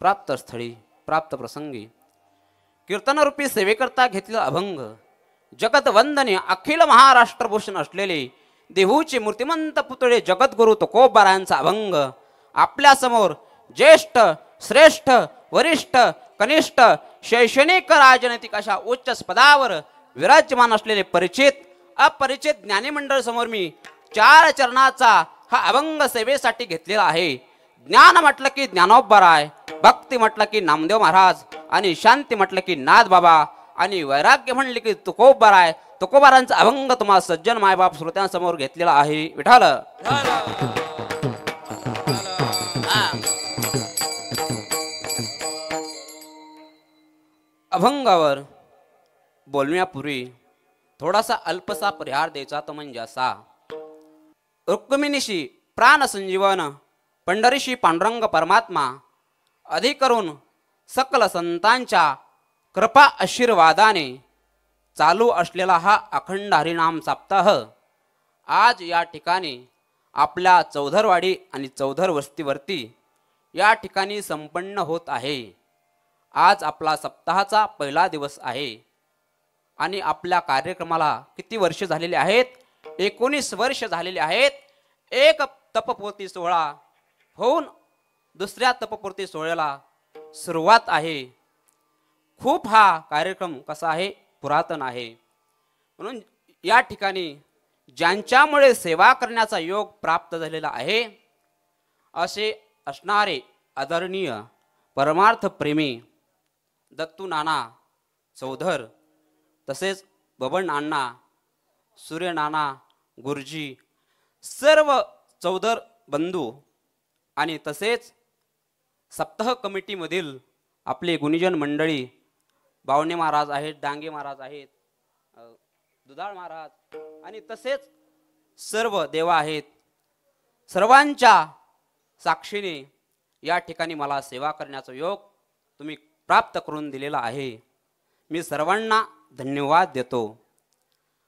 प्राप्त स्थळी प्राप्त प्रसंगी कीर्तनरूपी सेवेकरता घेतलेला अभंग जगत वंदनीय अखिल महाराष्ट्रभूषण असलेले देहूचे मूर्तिमंत पुतळे जगद्गुरु तुकोबारायांचा अभंग आपल्या समोर ज्येष्ठ श्रेष्ठ वरिष्ठ कनिष्ठ शैक्षणिक राजनैतिक अशा उच्च पदावर विराजमान असलेले परिचित अपरिचित ज्ञानी मंडळ समोर मी 4 चरणाचा हा अभंग सेवेसाठी घेतलेला आहे। ज्ञान म्हटलं की ज्ञानोबाराय, भक्ती म्हटलं की नामदेव महाराज आणि शांती म्हटलं की नाथ बाबा आणि वैराग्य म्हणले की तुकोबाराय। तुकोबारांचा अभंग तुम्हाला सज्जन मायबाप श्रोत्यांसमोर घेतलेला आहे। विठाल अभंगावर बोलण्यापूर्वी थोडासा अल्पसा परिहार द्यायचा तो म्हणजे असा, रुक्मिणीशी प्राण संजीवन पंढरीशी पांडुरंग परमात्मा अधिकरून सकल संतांच्या कृपा आशीर्वादाने चालू असलेला हा अखंड हरिनाम सप्ताह आज या ठिकाणी आपल्या चौधरवाडी आणि चौधर वस्तीवरती या ठिकाणी संपन्न होत आहे। आज आपला सप्ताहाचा पहिला दिवस आहे आणि आपल्या कार्यक्रमाला किती वर्ष झालेले आहेत? 19 वर्ष झालेले आहेत। एक तपपूर्ती सोहळा होऊन दुसऱ्या तपपूर्ती सोहळ्याला सुरुवात आहे। खूप हा कार्यक्रम कसा आहे? पुरातन आहे। म्हणून या ठिकाणी ज्यांच्यामुळे सेवा करण्याचा योग प्राप्त झालेला आहे असे असणारे आदरणीय परमार्थ प्रेमी दत्तू नाना चौधर, तसेच बबन अण्णा, सूर्य नाना गुरुजी, सर्व चौधर बंधू आणि तसेच सप्ताह कमिटीमधील आपले गुणीजन मंडळी, बावणे महाराज आहेत, डांगे महाराज आहेत, दुधाळ महाराज आणि तसेच सर्व देवा आहेत। सर्वांच्या साक्षीने या ठिकाणी मला सेवा करण्याचा योग तुम्ही प्राप्त करून दिलेला आहे। मी सर्वांना धन्यवाद देतो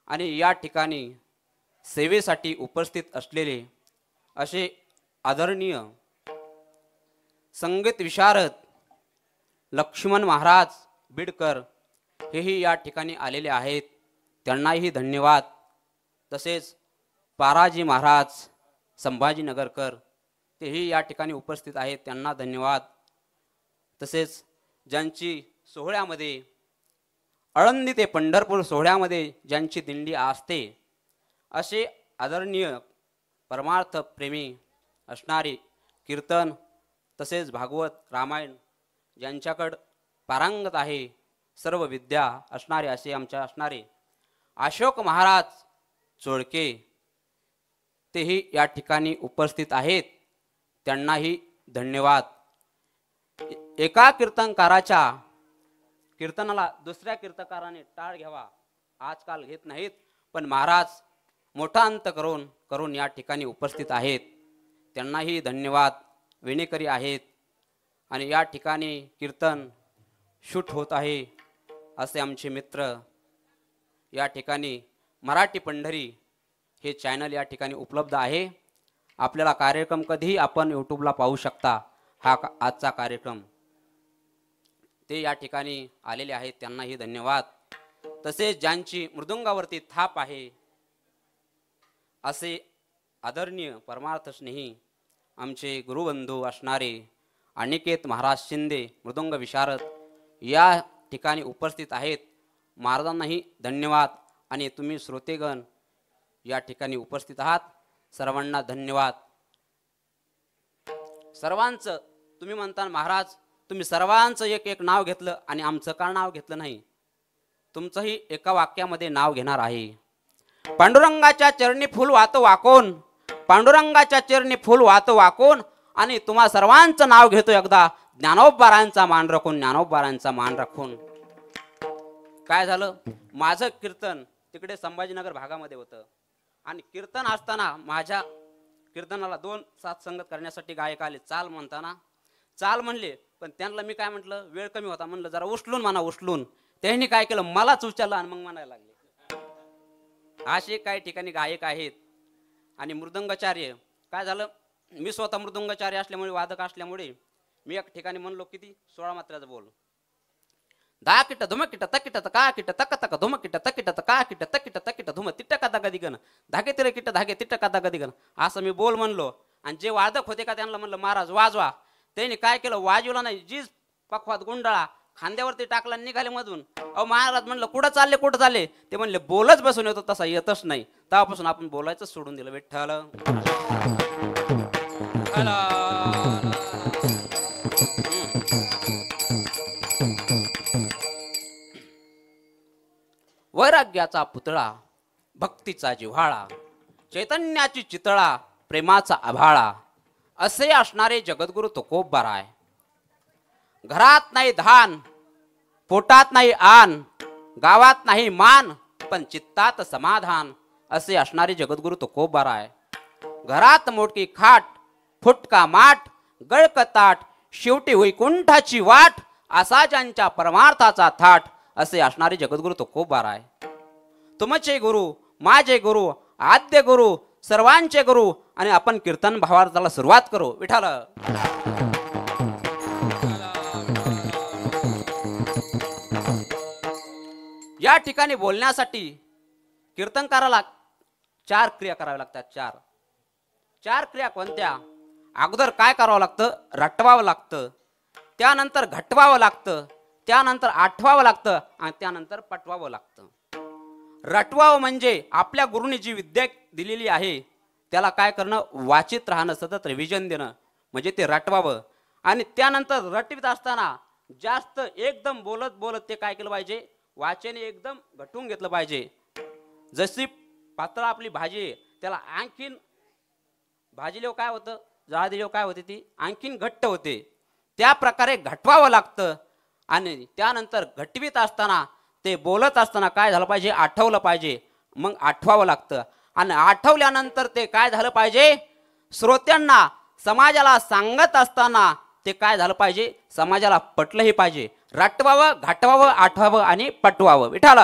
आणि या ठिकाणी सेवेसाठी उपस्थित असलेले असे आदरणीय संगीत विशारद लक्ष्मण महाराज बिडकर हेही या ठिकाणी आलेले आहेत, त्यांनाही धन्यवाद। तसेच पाराजी महाराज संभाजीनगरकर तेही या ठिकाणी उपस्थित आहेत, त्यांना धन्यवाद। तसेच ज्यांची सोहळ्यामध्ये आळंदी ते पंढरपूर सोहळ्यामध्ये ज्यांची दिंडी असते असे आदरणीय परमार्थ प्रेमी असणारे कीर्तन तसेच भागवत रामायण ज्यांच्याकडं पारंगत आहे, सर्व विद्या असणारे असे आमच्या असणारे अशोक महाराज चोळके तेही या ठिकाणी उपस्थित आहेत, त्यांनाही धन्यवाद। एका कीर्तनकाराच्या कीर्तनाला दुसऱ्या कीर्तनकाराने टाळ घ्यावा आजकाल घेत नाहीत, पण महाराज मोठा अंत करून या ठिकाणी उपस्थित आहेत, त्यांनाही धन्यवाद। विणेकरी आहेत आणि या ठिकाणी कीर्तन शूट होत आहे असे आमचे मित्र या ठिकाणी मराठी पंढरी हे चॅनल या ठिकाणी उपलब्ध आहे। आपल्याला कार्यक्रम कधीही आपण यूट्यूबला पाहू शकता। हा आजचा कार्यक्रम ते या ठिकाणी आलेले आहेत, त्यांनाही धन्यवाद। तसेच ज्यांची मृदुंगावरती थाप आहे असे आदरणीय परमार्थ स्नेही आमचे गुरुबंधू असणारे अनिकेत महाराज शिंदे मृदुंग विशारद या ठिकाणी उपस्थित आहेत, महाराजांनाही धन्यवाद। आणि तुम्ही श्रोतेगण या ठिकाणी उपस्थित आहात, सर्वांना धन्यवाद। सर्वांचं तुम्ही म्हणता महाराज तुम्ही सर्वांचं एक एक नाव घेतलं आणि आमचं का नाव घेतलं नाही? तुमचंही एका वाक्यामध्ये नाव घेणार आहे। पांडुरंगाच्या चरणी फूल वाहतो वाकून, पांडुरंगाच्या चरणी फूल वाहतो वाकून आणि तुम्हा सर्वांचं नाव घेतो एकदा ज्ञानोबारायांचा मान राखून, ज्ञानोबारायांचा मान राखून। काय झालं? माझं कीर्तन तिकडे संभाजीनगर भागामध्ये होतं आणि कीर्तन असताना माझ्या कीर्तनाला 2 साथ संगत करण्यासाठी गायक आले। चाल म्हणताना चाल म्हणले, पण त्यांना मी काय म्हटलं, वेळ कमी होता, म्हणलं जरा उचलून म्हणा उचलून। त्यांनी काय केलं, मलाच उचललं आणि मग म्हणायला लागले। असे काही ठिकाणी गायक आहेत। आणि मृदंगाचार्य काय झालं, मी स्वतः मृदंगाचार्य असल्यामुळे वादक असल्यामुळे मी एक ठिकाणी म्हणलो किती 16 मात्र्याचा बोल. दा किट धुम किट तकिट का किट तक तक धुम किट तकिट का किट तकिट तकिट धुम तिट्ट का दगा दिगन धागे तिरे किट धागे तिट्ट का दगा दिगन असं मी बोल म्हणलो. आणि जे वादक होते का त्यांना म्हणलं महाराज वाजवा. त्यांनी काय केलं, वाजवला नाही, जीज पखवात गुंडाळा खांद्यावरती टाकला, निघाले मधून. अहो महाराज म्हणलं कुठं चालले. ते म्हणले बोलच बसून येतो तसा येतच नाही. तेव्हापासून आपण बोलायचं सोडून दिलं. विठ्ठल वैराग्याचा पुतळा, भक्तीचा जिव्हाळा, चैतन्याची चितळा, प्रेमाचा आभाळा, असे असणारे जगद्गुरु तुकोबाराय. घरात नाही धान, पोटात नाही आन, गावात नाही मान, पण चित्तात समाधान, असे असणारे जगद्गुरु तुकोबाराय. घरात मोठी खाट, फुटका माठ, गळक ताट, शेवटी वैकुंठाची वाट, असा ज्यांच्या परमार्थाचा थाट, असे असणारे जगद्गुरु तुकोबाराय. तुमचे गुरु, माझे गुरु, आद्य गुरु, सर्वांचे गुरु, आणि आपण कीर्तन भावार्थाला सुरुवात करू. विठाल या ठिकाणी बोलण्यासाठी कीर्तनकाराला 4 क्रिया कराव्या लागतात. चार क्रिया कोणत्या? अगोदर काय करावं लागतं? रटवावं लागतं, त्यानंतर घटवावं लागतं, त्यानंतर आठवावं लागतं, आणि त्यानंतर पटवावं लागतं. रटवावं म्हणजे आपल्या गुरुनी जी विद्या दिलेली आहे त्याला काय करणं, वाचित राहणं, सतत रिव्हिजन देणं, म्हणजे ते रटवावं. आणि त्यानंतर रटवीत असताना जास्त एकदम बोलत ते काय केलं पाहिजे, वाचन एकदम घटून घेतलं पाहिजे. जशी पातळ आपली भाजी आहे त्याला आणखीन भाजीलेव काय होतं, जाळ दिलेव काय होते, ती आणखीन घट्ट होते. त्या प्रकारे घटवावं लागतं. आणि त्यानंतर घटवीत असताना ते बोलत असताना काय झालं पाहिजे, आठवलं पाहिजे. मग आठवावं लागतं. आणि आठवल्यानंतर ते काय झालं पाहिजे, श्रोत्यांना समाजाला सांगत असताना ते काय झालं पाहिजे, समाजाला पटलंही पाहिजे. रटवावं, घटवावं, आठवावं आणि पटवावं. विठाल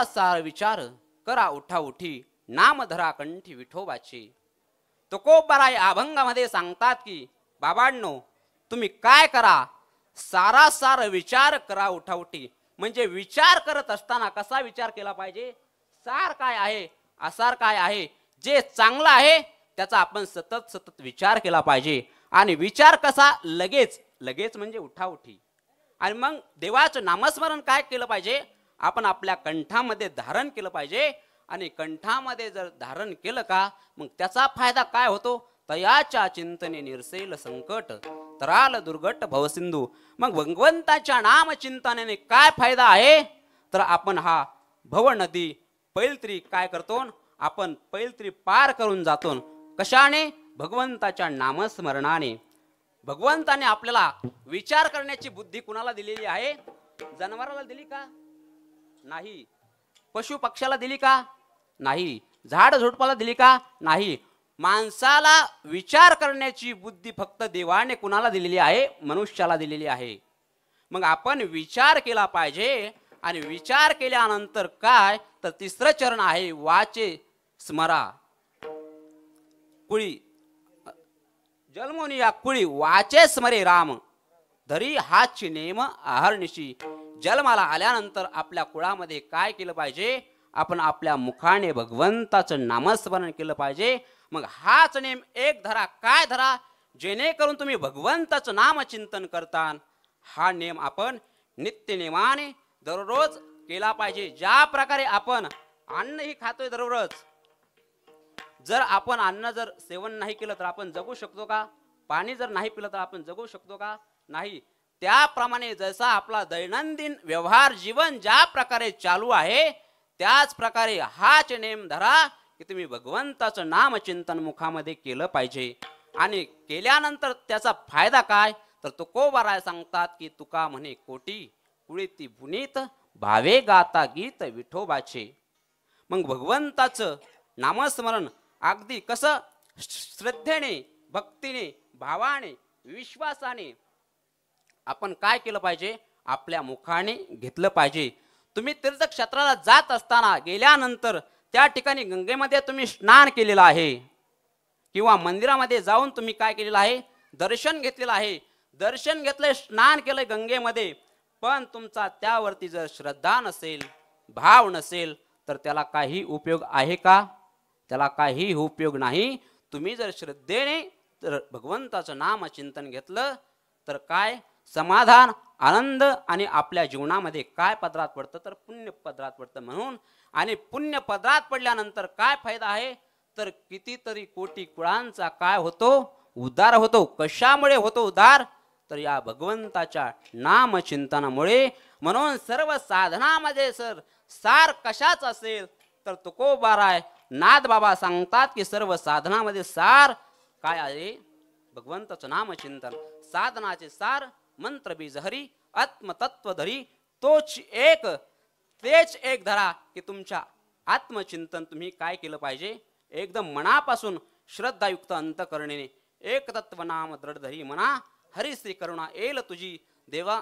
सार विचार करा उठा उठी, नाम धरा कंठी विठोबाची. तुकोबाराय अभंगामध्ये सांगतात की बाबांनो तुम्ही काय करा, सार विचार करा उठा उठी. म्हणजे विचार करत असताना कसा विचार केला पाहिजे, सार काय आहे, आसार काय आहे, जे चांगलं आहे त्याचा आपण सतत विचार केला पाहिजे. आणि विचार कसा, लगेच म्हणजे उठाउठी. आणि मग देवाचं नामस्मरण काय केलं पाहिजे, आपण आपल्या कंठामध्ये धारण केलं पाहिजे. आणि कंठामध्ये जर धारण केलं का मग त्याचा फायदा काय होतो, तयाच्या चिंतने निरसेल संकट, तराल दुर्गट भवसिंधू. मग भगवंताच्या नाम चिंतनेने काय फायदा आहे, तर आपण हा भव नदी पैलत्री काय करतो, आपण पैलत्री पार करून जातो. कशाने, भगवंताच्या नामस्मरणाने. भगवंताने आपल्याला विचार करण्याची बुद्धी कुणाला दिलेली आहे, जनावराला दिली का नाही, पशु पक्षाला दिली का नाही, झाड झुडपाला दिली का नाही. माणसाला विचार करण्याची बुद्धी फक्त देवाने कुणाला दिलेली आहे, मनुष्याला दिलेली आहे. मग आपण विचार केला पाहिजे. आणि विचार केल्यानंतर काय, तर तिसरं चरण आहे वाचे स्मरा. कुळी जन्मोनी या कुळी वाचे स्मरे राम, धरी हाची नेम आहर्निशी. जन्माला आल्यानंतर आपल्या कुळामध्ये काय केलं पाहिजे, आपण आपल्या मुखाने भगवंताचं नामस्मरण केलं पाहिजे. मग हाच नेम एक धरा. काय धरा, जेणेकरून तुम्ही भगवंताचं नामचिंतन करता. हा नेम आपण नित्य नेमाने दररोज केला पाहिजे. ज्या प्रकारे आपण अन्नही खातोय दररोज, जर आपण अन्न जर सेवन नाही केलं तर आपण जगू शकतो का, पाणी जर नाही पिलं तर आपण जगू शकतो का, नाही. त्याप्रमाणे जसा आपला दैनंदिन व्यवहार जीवन ज्या प्रकारे चालू आहे त्याच प्रकारे हाच नेम धरा की तुम्ही भगवंताचं नामचिंतन मुखामध्ये केलं पाहिजे. आणि केल्यानंतर त्याचा फायदा काय, तर तुकोबाराय सांगतात की तुका म्हणे कोटी कुळीती पुनीत, भावे गाता गीत विठोबाचे. मग भगवंताचं नामस्मरण अगदी कसं, श्रद्धेने, भक्तीने, भावाने, विश्वासाने आपण काय केलं पाहिजे, आपल्या मुखाने घेतलं पाहिजे. तुम्ही तीर्थक्षेत्राला जात असताना गेल्यानंतर त्या ठिकाणी गंगेमध्ये तुम्ही स्नान केलेलं आहे किंवा मंदिरामध्ये जाऊन तुम्ही काय केलेलं आहे, दर्शन घेतलेलं आहे. दर्शन घेतलंय, स्नान केलंय गंगेमध्ये, पण तुमचा त्यावरती जर श्रद्धा नसेल, भाव नसेल, तर त्याला काही उपयोग आहे का? त्याला काही उपयोग नाही. तुम्ही जर श्रद्धेने तर भगवंताचं नाम चिंतन घेतलं तर काय समाधान, आनंद आणि आपल्या जीवनामध्ये काय पदरात पडतं, तर पुण्य पदरात पडतं. म्हणून आणि पुण्य पदरात पडल्यानंतर काय फायदा आहे, तर कितीतरी कोटी कुळांचा काय होतो, उद्धार होतो. कशामुळे होतो उद्धार, तर या भगवंताच्या नामचिंतनामुळे. म्हणून सर्व साधनामध्ये सार कशाच असेल तर तुकोबाराय नाथ बाबा सांगतात की सर्व साधनामध्ये सार काय आहे, भगवंताचं नामचिंतन. साधनाचे सार मंत्र बीज हरी आत्मतत्व धरी तोच एक, तेच एक धरा. की तुमच्या आत्मचिंतन तुम्ही काय केलं पाहिजे, एकदम मनापासून श्रद्धायुक्त अंतकरणेने एक तत्व नाम दृढ धरी म्हणा. हरी श्री करुणा येल तुझी देवा.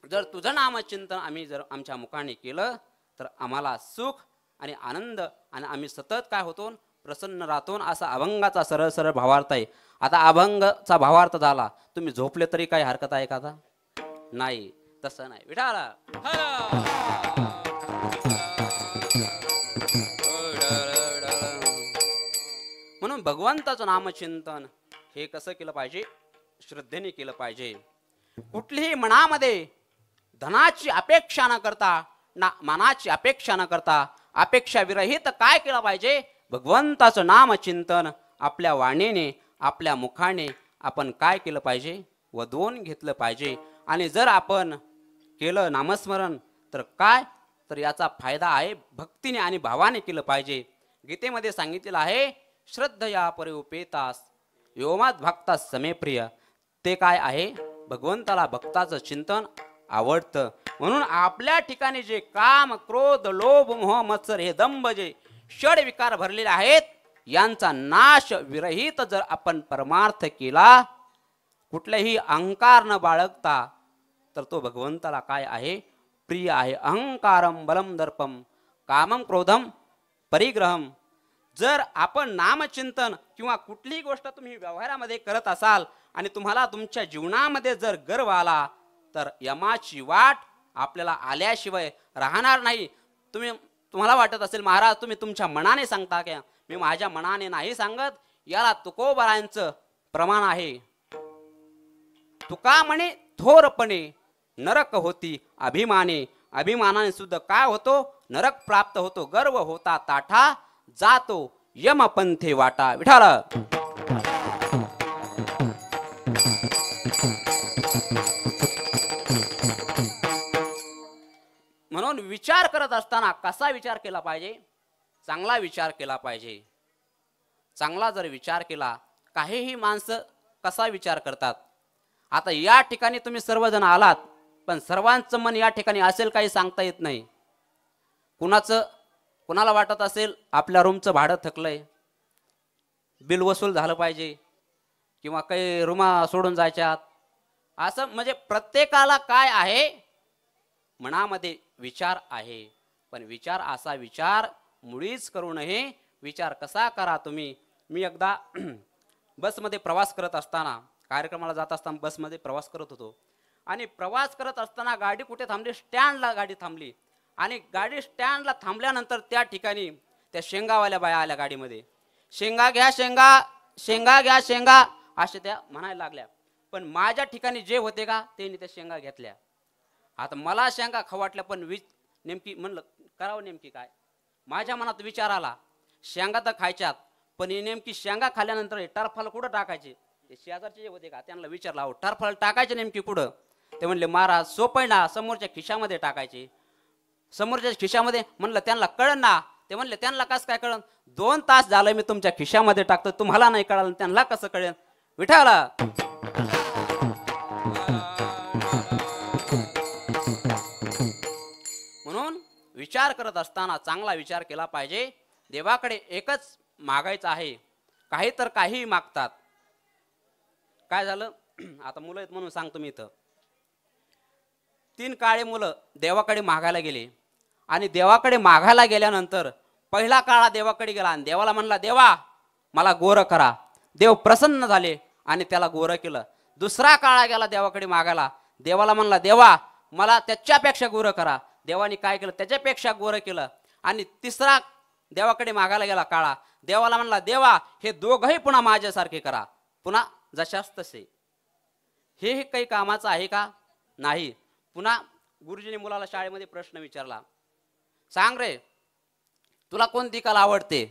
जर तुझं नामचिंतन आम्ही जर आमच्या मुखाने केलं तर आम्हाला सुख आणि आनंद आणि आम्ही सतत काय होतो, प्रसन्न राहतो. असा अभंगाचा सरळ सरळ भावार्थ आहे. आता अभंगाचा भावार्थ झाला, तुम्ही झोपले तरी काही हरकत आहे का? आता नाही, तसं नाही. विठाला म्हणून भगवंताचं नामचिंतन हे कसं केलं पाहिजे, श्रद्धेने केलं पाहिजे. कुठलीही मनामध्ये धनाची अपेक्षा न करता, ना मानाची अपेक्षा न करता, अपेक्षा विरहित काय केलं पाहिजे, भगवंताचं नामचिंतन आपल्या वाणीने, आपल्या मुखाने आपण काय केलं पाहिजे, वधवून घेतलं पाहिजे. आणि जर आपण केलं नामस्मरण तर काय, तर याचा फायदा आहे भक्तीने आणि भावाने केलं पाहिजे. गीतेमध्ये सांगितलेलं आहे, श्रद्धया परिउपेतास योमात भक्तास समे प्रिय. ते काय आहे, भगवंताला भक्ताचं चिंतन आवडतं. म्हणून आपल्या ठिकाणी जे काम, क्रोध, लोभ, मोह, मत्सर हे दंभ जे षड विकार भरलेले आहेत, यांचा नाश विरहित जर आपण परमार्थ केला, कुठलेही अहंकार न बाळगता, तर तो भगवंताला काय आहे, प्रिय आहे. अहंकारम बलम दर्पम कामम क्रोधम परिग्रहम. जर आपण नामचिंतन किंवा कुठलीही गोष्ट तुम्ही व्यवहारामध्ये करत असाल आणि तुम्हाला तुमच्या जीवनामध्ये जर गर्व आला, तर यमाची वाट आपल्याला आल्याशिवाय राहणार नाही. तुम्हाला वाटत असेल महाराज तुम्ही तुमच्या मनाने सांगता का? मी माझ्या मनाने नाही सांगत. याला तुकोबारायांचं प्रमाण आहे. तुका म्हणे थोरपणे नरक होती अभिमाने. अभिमानाने सुद्धा काय होतो, नरक प्राप्त होतो. गर्व होता ताठा जातो यमपंथे वाटा. विठाला म्हणून विचार करत असताना कसा विचार केला पाहिजे, चांगला विचार केला पाहिजे. चांगला जर विचार केला, काहीही माणसं कसा विचार करतात. आता या ठिकाणी तुम्ही सर्वजण आलात, पण सर्वांचं मन या ठिकाणी असेल काही सांगता येत नाही. कुणाला वाटत असेल आपल्या रूमचं भाडं थकलंय, बिल वसूल झालं पाहिजे, किंवा काही रूमा सोडून जायच्यात. असं म्हणजे प्रत्येकाला काय आहे, मनामध्ये विचार आहे. पण विचार असा विचार मुळीच करू नये. विचार कसा करा तुम्ही. मी एकदा बसमध्ये प्रवास करत असताना, कार्यक्रमाला जात असताना बसमध्ये प्रवास करत होतो, आणि प्रवास करत असताना गाडी कुठे थांबली, स्टँडला गाडी थांबली. आणि गाडी स्टँडला थांबल्यानंतर त्या ठिकाणी त्या शेंगावाल्या बाया आल्या गाडीमध्ये. शेंगा घ्या, शेंगा, शेंगा घ्या, शेंगा, अशा त्या म्हणायला लागल्या. पण माझ्या ठिकाणी जे होते का, त्यांनी त्या शेंगा घेतल्या. आता मला शेंगा खाऊ वाटल्या, पण नेमकी म्हणलं करावं नेमकी काय. माझ्या मनात विचार आला, शेंगा तर खायच्यात, पण हे नेमकी शेंगा खाल्ल्यानंतर हे टरफल कुठं टाकायचे. ते शेजारचे जे होते का, त्यांना विचारला, अहो टरफल टाकायचे नेमकी कुठं. ते म्हणले महाराज सोपं ना, समोरच्या खिशामध्ये टाकायचे. समोरच्या खिशामध्ये. म्हणलं त्यांना कळन ना. ते म्हणले त्यांना कसं काय कळन, 2 तास झालं मी तुमच्या खिशामध्ये टाकतो, तुम्हाला नाही कळलं, त्यांना कसं कळेल. विठाला म्हणून विचार करत असताना चांगला विचार केला पाहिजे. देवाकडे एकच मागायचं आहे, काही तर काही मागतात. काय झालं, आता मुलं आहेत म्हणून सांगतो मी. इथं 3 काळे मुलं देवाकडे मागायला गेले, आणि देवाकडे मागायला गेल्यानंतर पहिला काळा देवाकडे गेला आणि देवाला म्हणला, देवा मला गोरं करा. देव प्रसन्न झाले आणि त्याला गोरं केलं. दुसरा काळा गेला देवाकडे मागायला, देवाला म्हणला, देवा मला त्याच्यापेक्षा गोरं करा. देवाने काय केलं, त्याच्यापेक्षा गोरं केलं. आणि तिसरा देवाकडे मागायला गेला काळा, देवाला म्हणला, देवा हे दोघंही पुन्हा माझ्यासारखे करा, पुन्हा जशास तसे. हे काही कामाचं आहे का? नाही. पुन्हा गुरुजीने मुलाला शाळेमध्ये प्रश्न विचारला, सांग रे तुला कोणती कला आवडते?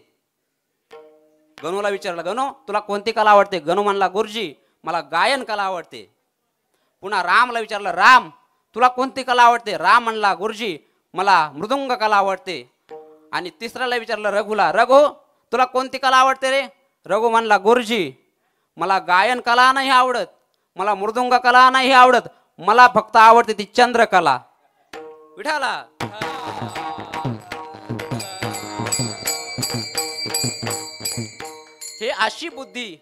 गणूला विचारलं, गणू तुला कोणती कला आवडते? गणू म्हणला, गुरुजी मला गायन कला आवडते. पुन्हा रामला विचारलं, राम तुला कोणती कला आवडते? राम म्हणला, गुरुजी मला मृदुंग कला आवडते. आणि तिसऱ्याला विचारलं रघुला, रघु तुला कोणती कला आवडते रे? रघु म्हणला, गुरुजी मला गायन कला नाही आवडत, मला मृदुंग कला नाही आवडत, मला फक्त आवडते ती चंद्रकला. विठाला हे अशी बुद्धी,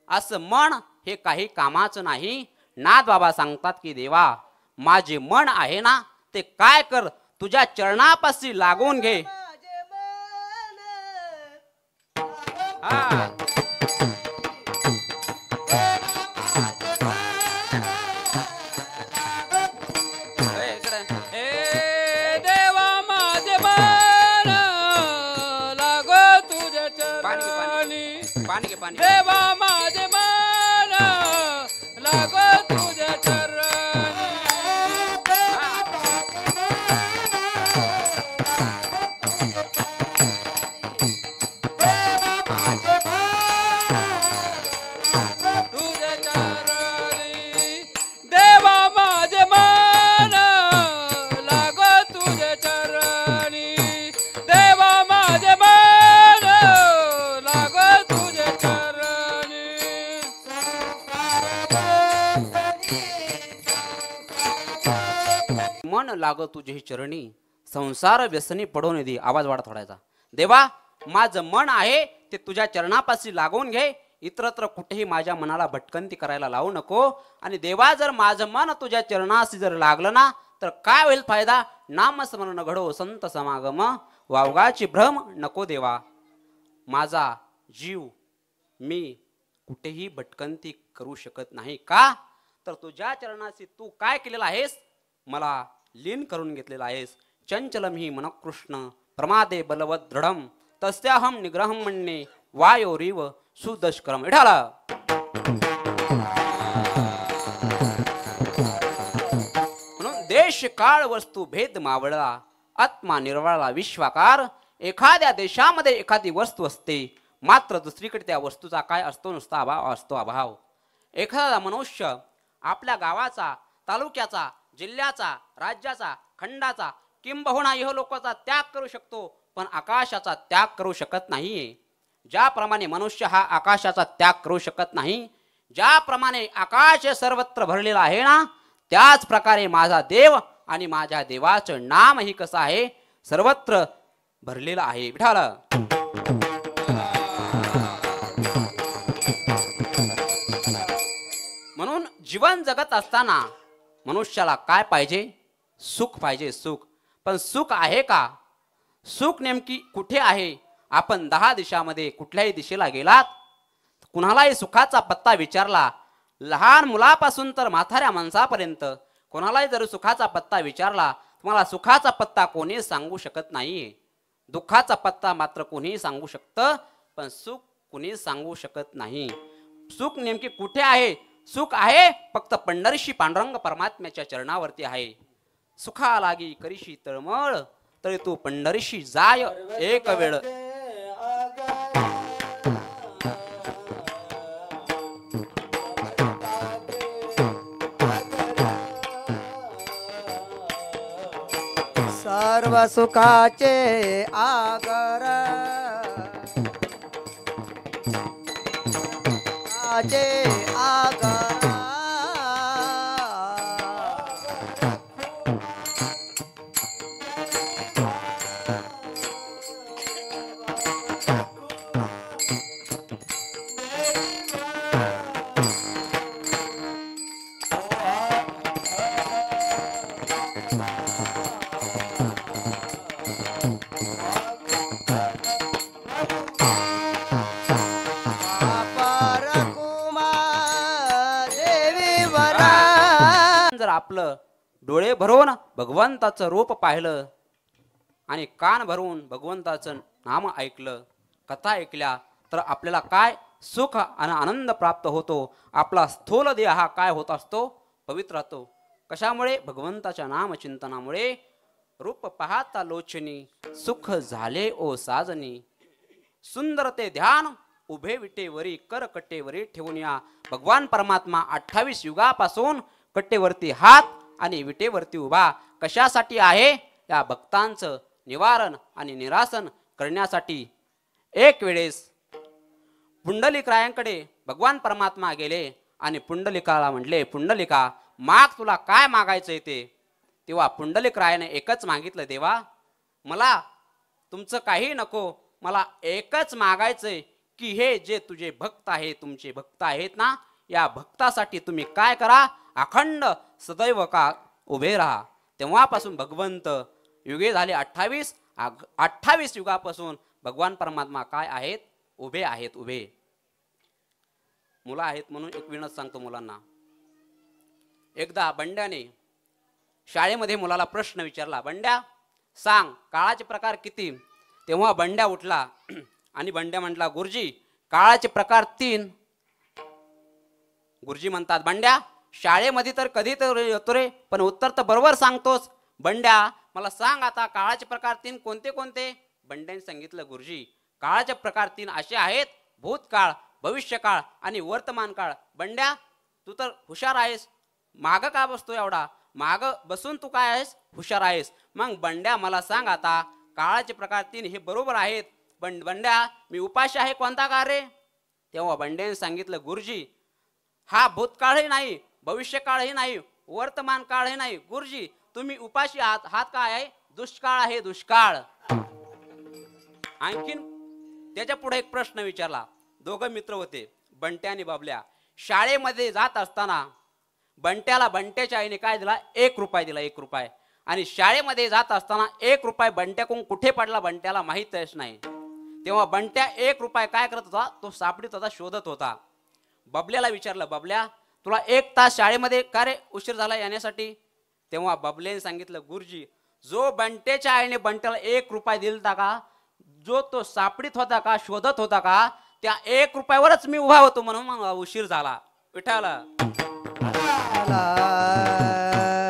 असं मन हे काही कामाचं नाही. नाथ बाबा सांगतात की देवा माझे मन आहे ना ते काय कर, तुझ्या चरणापाशी लागून घे. हा देवा माझे मन लागो तुझ्या चरणी. तुझ्या चरणी देवा माझे मन लागो तुझ्या चरणी. देवा माझे मन लागो तुझ्या चरणी. मन लाग तुझे चरणी, संसार व्यसनी पडून दे. आवाज वाढत थोडायचा. देवा माझं मन आहे ते तुझ्या चरणापाशी लागून घे, इतरत्र कुठेही माझ्या मनाला भटकंती करायला लावू नको. आणि देवा जर माझं मन तुझ्या चरणाशी जर लागलं ना तर काय होईल फायदा? नामस्मरण घडो संत समागम, वावगाची भ्रम नको देवा. माझा जीव मी कुठेही भटकंती करू शकत नाही. का तर तुझ्या चरणाशी तू काय केलेलं आहेस? मला लीन करून घेतलेला आहेस. चंचलम ही मनकृष्ण प्रमादे बलवत दृढम, तस्याहम निग्रहम म्हणणे वायोरीव सुदष्करम. विठाला म्हणून देश काळ वस्तू भेद मावळला, आत्मा निर्वाळला विश्वाकार. एखाद्या देशामध्ये एखादी वस्तू असते, मात्र दुसरीकडे त्या वस्तूचा काय असतो? नुसता अभाव असतो, अभाव. एखादा मनुष्य आपल्या गावाचा, तालुक्याचा, जिल्ह्याचा, राज्याचा, खंडाचा किंबहुना इहलोकाचा त्याग करू शकतो, पण आकाशाचा त्याग करू शकत नाहीये. ज्याप्रमाणे मनुष्य हा आकाशाचा त्याग करू शकत नाही, ज्याप्रमाणे आकाश सर्वत्र भरलेला आहे ना, त्याच प्रकारे माझा देव आणि माझ्या देवाचं नामही कसं आहे? सर्वत्र भरलेलं आहे. विठाल म्हणून जीवन जगत असताना मनुष्याला काय पाहिजे? सुख पाहिजे, सुख. पण सुख आहे का? सुख नेमकी कुठे आहे? आपण 10 दिशामध्ये कुठल्याही दिशेला गेलात, कुणालाही सुखाचा पत्ता विचारला, लहान मुलापासून तर म्हाताऱ्या माणसापर्यंत कोणालाही जर सुखाचा पत्ता विचारला, तुम्हाला सुखाचा पत्ता कोणी सांगू शकत नाही. दुःखाचा पत्ता मात्र कोणी सांगू शकतं, पण सुख कोणी सांगू शकत नाही. सुख नेमकी कुठे आहे? सुख आहे फक्त पंढरीशी पांडुरंग परमात्म्याच्या चरणावरती आहे. सुखा लागी करीशी तळमळ, तरी तू पंढरीशी जाय एक वेळ. सर्व सुखाचे आगर आचे आगर आपलं डोळे भरून भगवंताचं रूप पाहिलं आणि कान भरून भगवंताचं नाम ऐकलं, कथा ऐकल्या तर आपल्याला काय सुख आणि आनंद प्राप्त होतो. आपला स्थूल देह हा काय होत असतो, पवित्र राहतो. कशामुळे? भगवंताच्या नामचिंतनामुळे. रूप पाहता लोचनी सुख झाले ओ साजनी, सुंदर ते ध्यान उभे विटेवरी कर कट्टेवरी ठेवून या. भगवान परमात्मा 28 युगापासून कट्टेवरती हात आणि विटेवरती उभा कशासाठी आहे? या भक्तांचं निवारण आणि निरासन करण्यासाठी. एक वेळेस पुंडलिकरायांकडे भगवान परमात्मा गेले आणि पुंडलिकाला म्हटले, पुंडलिका माग, तुला काय मागायचं ते. तेव्हा पुंडलिकरायाने एकच मागितलं, देवा मला तुमचं काही नको, मला एकच मागायचंय की हे जे तुझे भक्त आहे, तुमचे भक्त आहेत ना, या भक्तासाठी तुम्ही काय करा, अखंड सदैव का उभे राहा. तेव्हापासून भगवंत युगे झाले 28 युगापासून भगवान परमात्मा काय आहेत, उभे आहेत. उभे मुलं आहेत म्हणून एक विनोद सांगतो मुलांना. एकदा बंड्याने शाळेमध्ये मुलाला प्रश्न विचारला, बंड्या सांग काळाचे प्रकार किती. तेव्हा बंड्या उठला आणि बंड्या म्हटला, गुरुजी काळाचे प्रकार 3. गुरुजी म्हणतात, बंड्या शाळेमध्ये तर कधी तर येतो रे, पण उत्तर तर बरोबर सांगतोस. बंड्या मला सांग आता काळाचे प्रकार 3 कोणते कोणते. बंड्याने सांगितलं, गुरुजी काळाचे प्रकार 3 असे आहेत, भूतकाळ, भविष्यकाळ आणि वर्तमान काळ. बंड्या तू तर हुशार आहेस, माग का बसतो एवढा, माग बसून तू काय आहेस, हुशार आहेस. मग बंड्या मला सांग आता काळाचे प्रकार 3 हे बरोबर आहेत, पण बंड्या मी उपाशी आहे कोणता का रे. तेव्हा बंड्याने सांगितलं, गुरुजी हा भूतकाळही नाही, भविष्यकाळही नाही, वर्तमान काळही नाही. गुरुजी तुम्ही उपाशी आहात, हात काय आहे, दुष्काळ आहे, दुष्काळ. आणखीन त्याच्या पुढे एक प्रश्न विचारला. दोघं मित्र होते, बंट्या आणि बाबल्या. शाळेमध्ये जात असताना बंट्याला बंट्याच्या आईने काय दिला, 1 रुपया दिला, 1 रुपया. आणि शाळेमध्ये जात असताना 1 रुपया बंट्याकडून कुठे पडला बंट्याला माहीतच नाही. तेव्हा बंट्या 1 रुपया काय करत होता, तो सापडीत होता, शोधत होता. बबल्याला विचारलं, बबल्या तुला 1 तास शाळेमध्ये का रे उशीर झाला येण्यासाठी. तेव्हा बबल्याने सांगितलं, गुरुजी जो बंट्याच्या आईने बंट्याला 1 रुपया दिलता का, जो तो सापडीत होता का, शोधत होता का, त्या 1 रुपयावरच मी उभा होतो म्हणून मग उशीर झाला. विठाला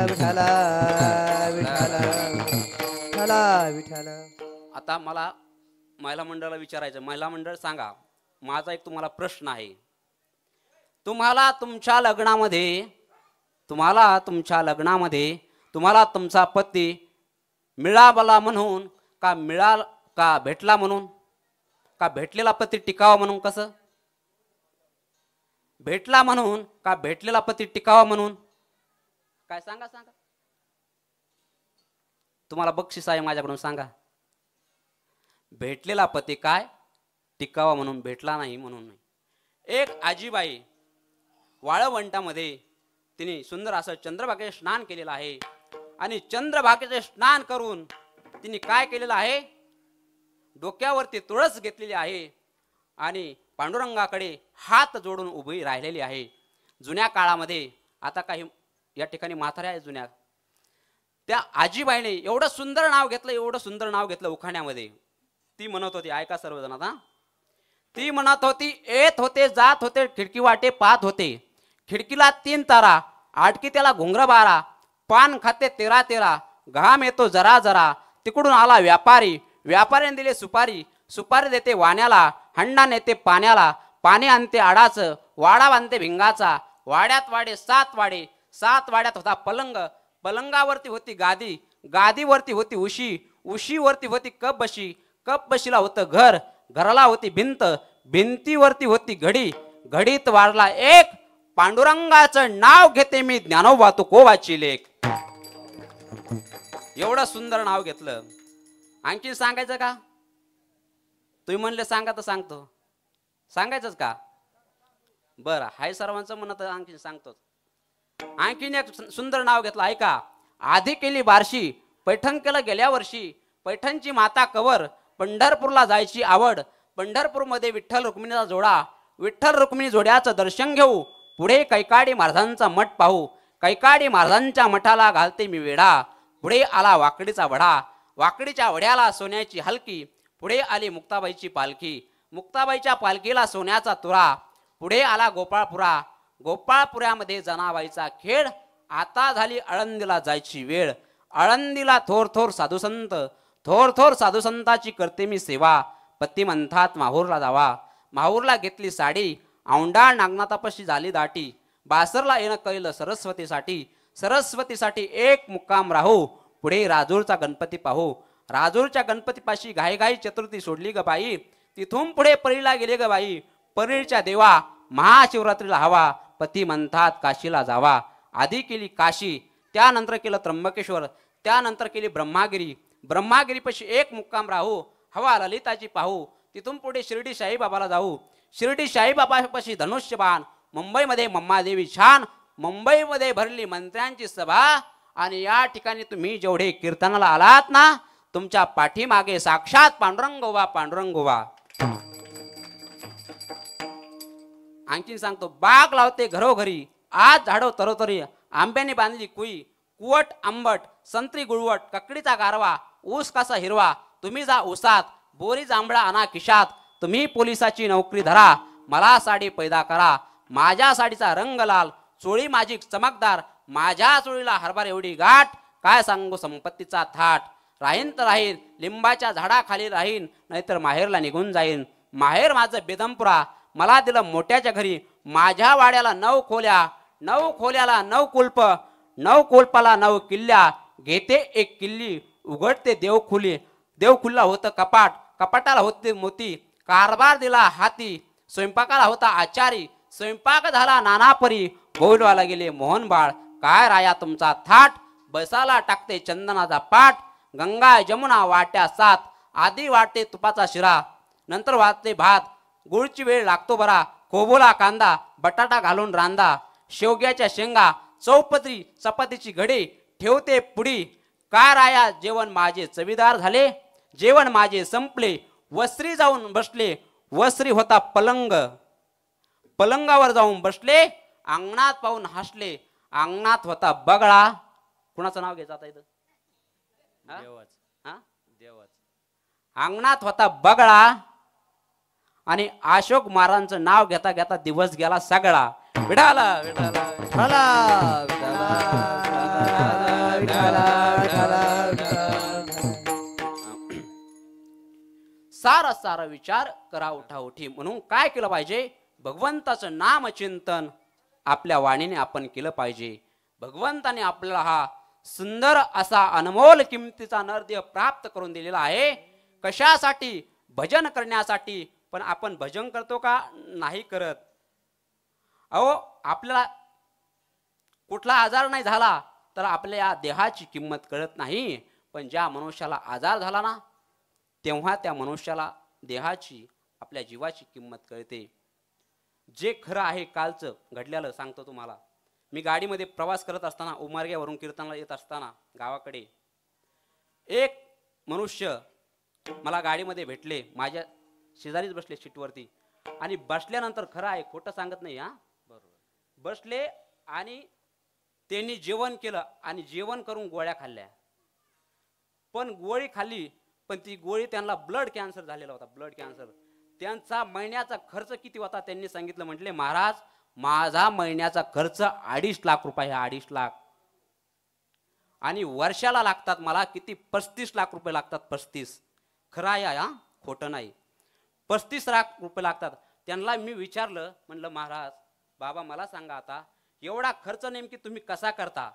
विठाला विठाला विठाला विठाला. आता मला महिला मंडळाला विचारायचं, महिला मंडळ सांगा, माझा एक तुम्हाला प्रश्न आहे. तुम्हाला तुमच्या लग्नामध्ये तुम्हाला तुमचा पती मिळाला म्हणून का भेटला म्हणून, का भेटलेला पती टिकावा म्हणून, कसं भेटला म्हणून का भेटलेला पती टिकावा म्हणून, काय सांगा सांगा. तुम्हाला बक्षीस आहे माझ्याकडून, सांगा. भेटलेला पती काय टिकावा म्हणून, भेटला नाही म्हणून नाही. एक आजीबाई वाळवंटामध्ये तिने सुंदर असं चंद्रभागेचे स्नान केलेलं आहे आणि चंद्रभागेचे स्नान करून तिने काय केलेलं आहे, डोक्यावरती तुळस घेतलेली आहे आणि पांडुरंगाकडे हात जोडून उभी राहिलेली आहे. जुन्या काळामध्ये, आता काही या ठिकाणी म्हाताऱ्या आहे जुन्या, त्या आजीबाईने एवढं सुंदर नाव घेतलं उखाण्यामध्ये. ती म्हणत होती, ऐका सर्वजण आता, ती म्हणत होती, येत होते जात होते खिडकी वाटे पाहत होते, खिडकीला 3 तारा, आटकी त्याला घुंगर 12, पान खाते 13, घाम येतो जरा जरा, तिकडून आला व्यापारी, व्यापाऱ्याने दिले सुपारी, सुपारी देते वाण्याला, हंडा नेते पाण्याला, पाणी आणते आडाचं, वाडा बांधते भिंगाचा, वाड्यात वाडे 7 वाडे, 7 वाड्यात होता पलंग, पलंगावरती होती गादी, गादीवरती होती उशी, उशीवरती होती कप बशी, कप बशीला होतं घर, घराला होती भिंत, भिंतीवरती होती घडी, घडीत वाढला एक, पांडुरंगाचं नाव घेते मी ज्ञानोबा तुकोबाची लेख. एवढं सुंदर नाव घेतलं. आणखी सांगायचं का, तुम्ही म्हणले सांगा तर सांगतो, सांगायचंच का, बरं हाय सर्वांचं म्हणत, आणखी सांगतो. आणखीन एक सुंदर नाव घेतलं, ऐका. आधी केली बारशी, पैठण केलं गेल्या वर्षी, पैठणची माता कवर, पंढरपूरला जायची आवड, पंढरपूरमध्ये विठ्ठल रुक्मिणीचा जोडा, विठ्ठल रुक्मिणी जोड्याचं दर्शन घेऊ, पुढे कैकाडी महाराजांचा मठ पाहू, कैकाडी महाराजांच्या मठाला घालते मी वेढा. पुढे आला वाकडीचा वडा, वाकडीच्या वड्याला सोन्याची हलकी. पुढे आली मुक्ताबाईची पालखी, मुक्ताबाईच्या पालखीला सोन्याचा तुरा. पुढे आला गोपाळपुरा, गोपाळपुऱ्यामध्ये जनाबाईचा खेळ. आता झाली आळंदीला जायची वेळ. आळंदीला थोर थोर साधुसंत, थोर थोर साधुसंताची करते मी सेवा. पती म्हणतात माहूरला जावा, माहूरला घेतली साडी. औंढाळ नागनाथापाशी झाली दाटी, बासरला येणं कळलं सरस्वतीसाठी. सरस्वतीसाठी एक मुक्काम राहू, पुढे राजूरचा गणपती पाहू. राजूरच्या गणपतीपाशी घाईघाई चतुर्थी सोडली ग बाई. तिथून पुढे परीला गेले ग बाई. परीच्या देवा महाशिवरात्रीला हवा. पती म्हणतात काशीला जावा. आधी केली काशी, त्यानंतर केलं त्र्यंबकेश्वर, त्यानंतर केली ब्रह्मागिरी. ब्रह्मागिरीपाशी एक मुक्काम राहू, हवा ललिताची पाहू. तिथून पुढे शिर्डी साईबाबाला जाऊ. शिर्डी साईबाबापाशी धनुष्यबाण. मुंबईमध्ये मम्मादेवी छान, मुंबईमध्ये भरली मंत्र्यांची सभा. आणि या ठिकाणी तुम्ही जेवढे कीर्तनाला आलात ना, तुमच्या पाठीमागे साक्षात पांडुरंग उभा, पांडुरंग उभा. आणखीन सांगतो, बाग लावते घरोघरी, आज झाडो तरोतरी. आंब्याने बांधली कुई, कुवट आंबट, संत्री गुळवट, ककडीचा गारवा, ऊस कसा हिरवा. तुम्ही जा ऊसात, बोरी जांभळा आणा खिशात. तुम्ही पोलिसाची नोकरी धरा, मला साडी पैदा करा. माझ्या साडीचा रंग लाल, चोळी माझी चमकदार. माझ्या चोळीला हरभर एवढी गाठ, काय सांगू संपत्तीचा थाट. राहीन तर राहीन, लिंबाच्या झाडाखाली राहीन, नाहीतर माहेरला निघून जाईन. माहेर माझं बेदमपुरा, मला दिलं मोठ्याच्या घरी. माझ्या वाड्याला 9 खोल्या, 9 खोल्याला 9 कुलप, 9 कुलपाला 9 किल्ल्या. घेते एक किल्ली, उघडते देवखुली. देवखुल्ला होतं कपाट, कपाटाला होते मोती. कारभार दिला हाती, स्वयंपाकाला होता आचारी. स्वयंपाक झाला नानापरी, गोविलवाला गेले मोहन बाळ. काय राया तुमचा थाट, बसाला टाकते चंदनाचा पाठ. गंगा जमुना वाट्या 7, आधी वाटते तुपाचा शिरा, नंतर वाटते भात. गुळची वेळ लागतो बरा, कोबोला कांदा, बटाटा घालून रांदा. शेवग्याच्या शेंगा, चौपदरी चपातीची घडी, ठेवते पुडी. काय राया जेवण माझे चवीदार झाले, जेवण माझे संपले. वस्त्री जाऊन बसले, वस्त्री होता पलंग, पलंगावर जाऊन बसले. अंगणात पाहून हसले, अंगणात होता बगळा. कुणाचं नाव घ्यायचं आता इथं? देवच. अंगणात होता बगळा. आणि अशोक महाराजांचं नाव घेता घेता दिवस गेला सगळा. विठाला विठाला विठाला विठाला सारा सारा विचार करा उठा उठी. म्हणून काय केलं पाहिजे, भगवंताचं नाम चिंतन आपल्या वाणीने आपण केलं पाहिजे. भगवंताने आपल्याला हा सुंदर असा अनमोल किमतीचा नरदेह प्राप्त करून दिलेला आहे. कशासाठी? भजन करण्यासाठी. पण आपण भजन करतो का नाही करत? अहो, आपल्याला कुठला आजार नाही झाला तर आपल्या या देहाची किंमत कळत नाही. पण ज्या मनुष्याला आजार झाला ना, तेव्हा त्या मनुष्याला देहाची, आपल्या जीवाची किंमत कळते. जे खरं आहे कालचं घडलेलं सांगतो तुम्हाला. मी गाडीमध्ये प्रवास करत असताना, उमरग्यावरून कीर्तनाला येत असताना गावाकडे, एक मनुष्य मला गाडीमध्ये भेटले. माझ्या शेजारीच बसले सीटवरती. आणि बसल्यानंतर खरं आहे, खोटं सांगत नाही हा, बरोबर बसले आणि त्यांनी जेवण केलं आणि जेवण करून गोळ्या खाल्ल्या. पण गोळी खाल्ली, पण ती गोळी त्यांना ब्लड कॅन्सर झालेला होता, ब्लड कॅन्सर. त्यांचा महिन्याचा खर्च किती होता त्यांनी सांगितलं. म्हटले महाराज, माझा महिन्याचा खर्च 2.5 लाख रुपये, 2.5 लाख. आणि वर्षाला लागतात मला किती, 35 लाख रुपये लागतात. 35 खरं आहे हा, खोटं नाही. 35 लाख रुपये लागतात. त्यांना मी विचारलं, म्हणलं महाराज बाबा मला सांगा आता एवढा खर्च नेमकी तुम्ही कसा करता?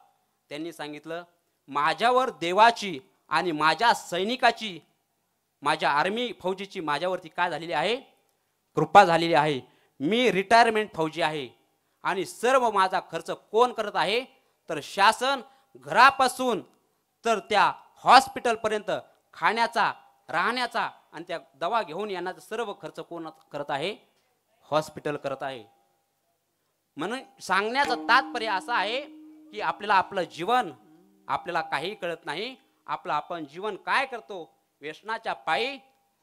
त्यांनी सांगितलं, माझ्यावर देवाची आणि माझ्या सैनिकाची, माझ्या आर्मी फौजीची माझ्यावरती काय झालेली आहे, कृपा झालेली आहे. मी रिटायरमेंट फौजी आहे आणि सर्व माझा खर्च कोण करत आहे तर शासन. घरापासून तर त्या हॉस्पिटलपर्यंत खाण्याचा, राहण्याचा आणि त्या दवा घेऊन येण्याचा सर्व खर्च कोण करत आहे? हॉस्पिटल करत आहे. म्हणून सांगण्याचं तात्पर्य असं आहे की आपल्याला आपलं जीवन, आपल्याला काही कळत नाही. आपलं आपण जीवन काय करतो, व्यसनाच्या पायी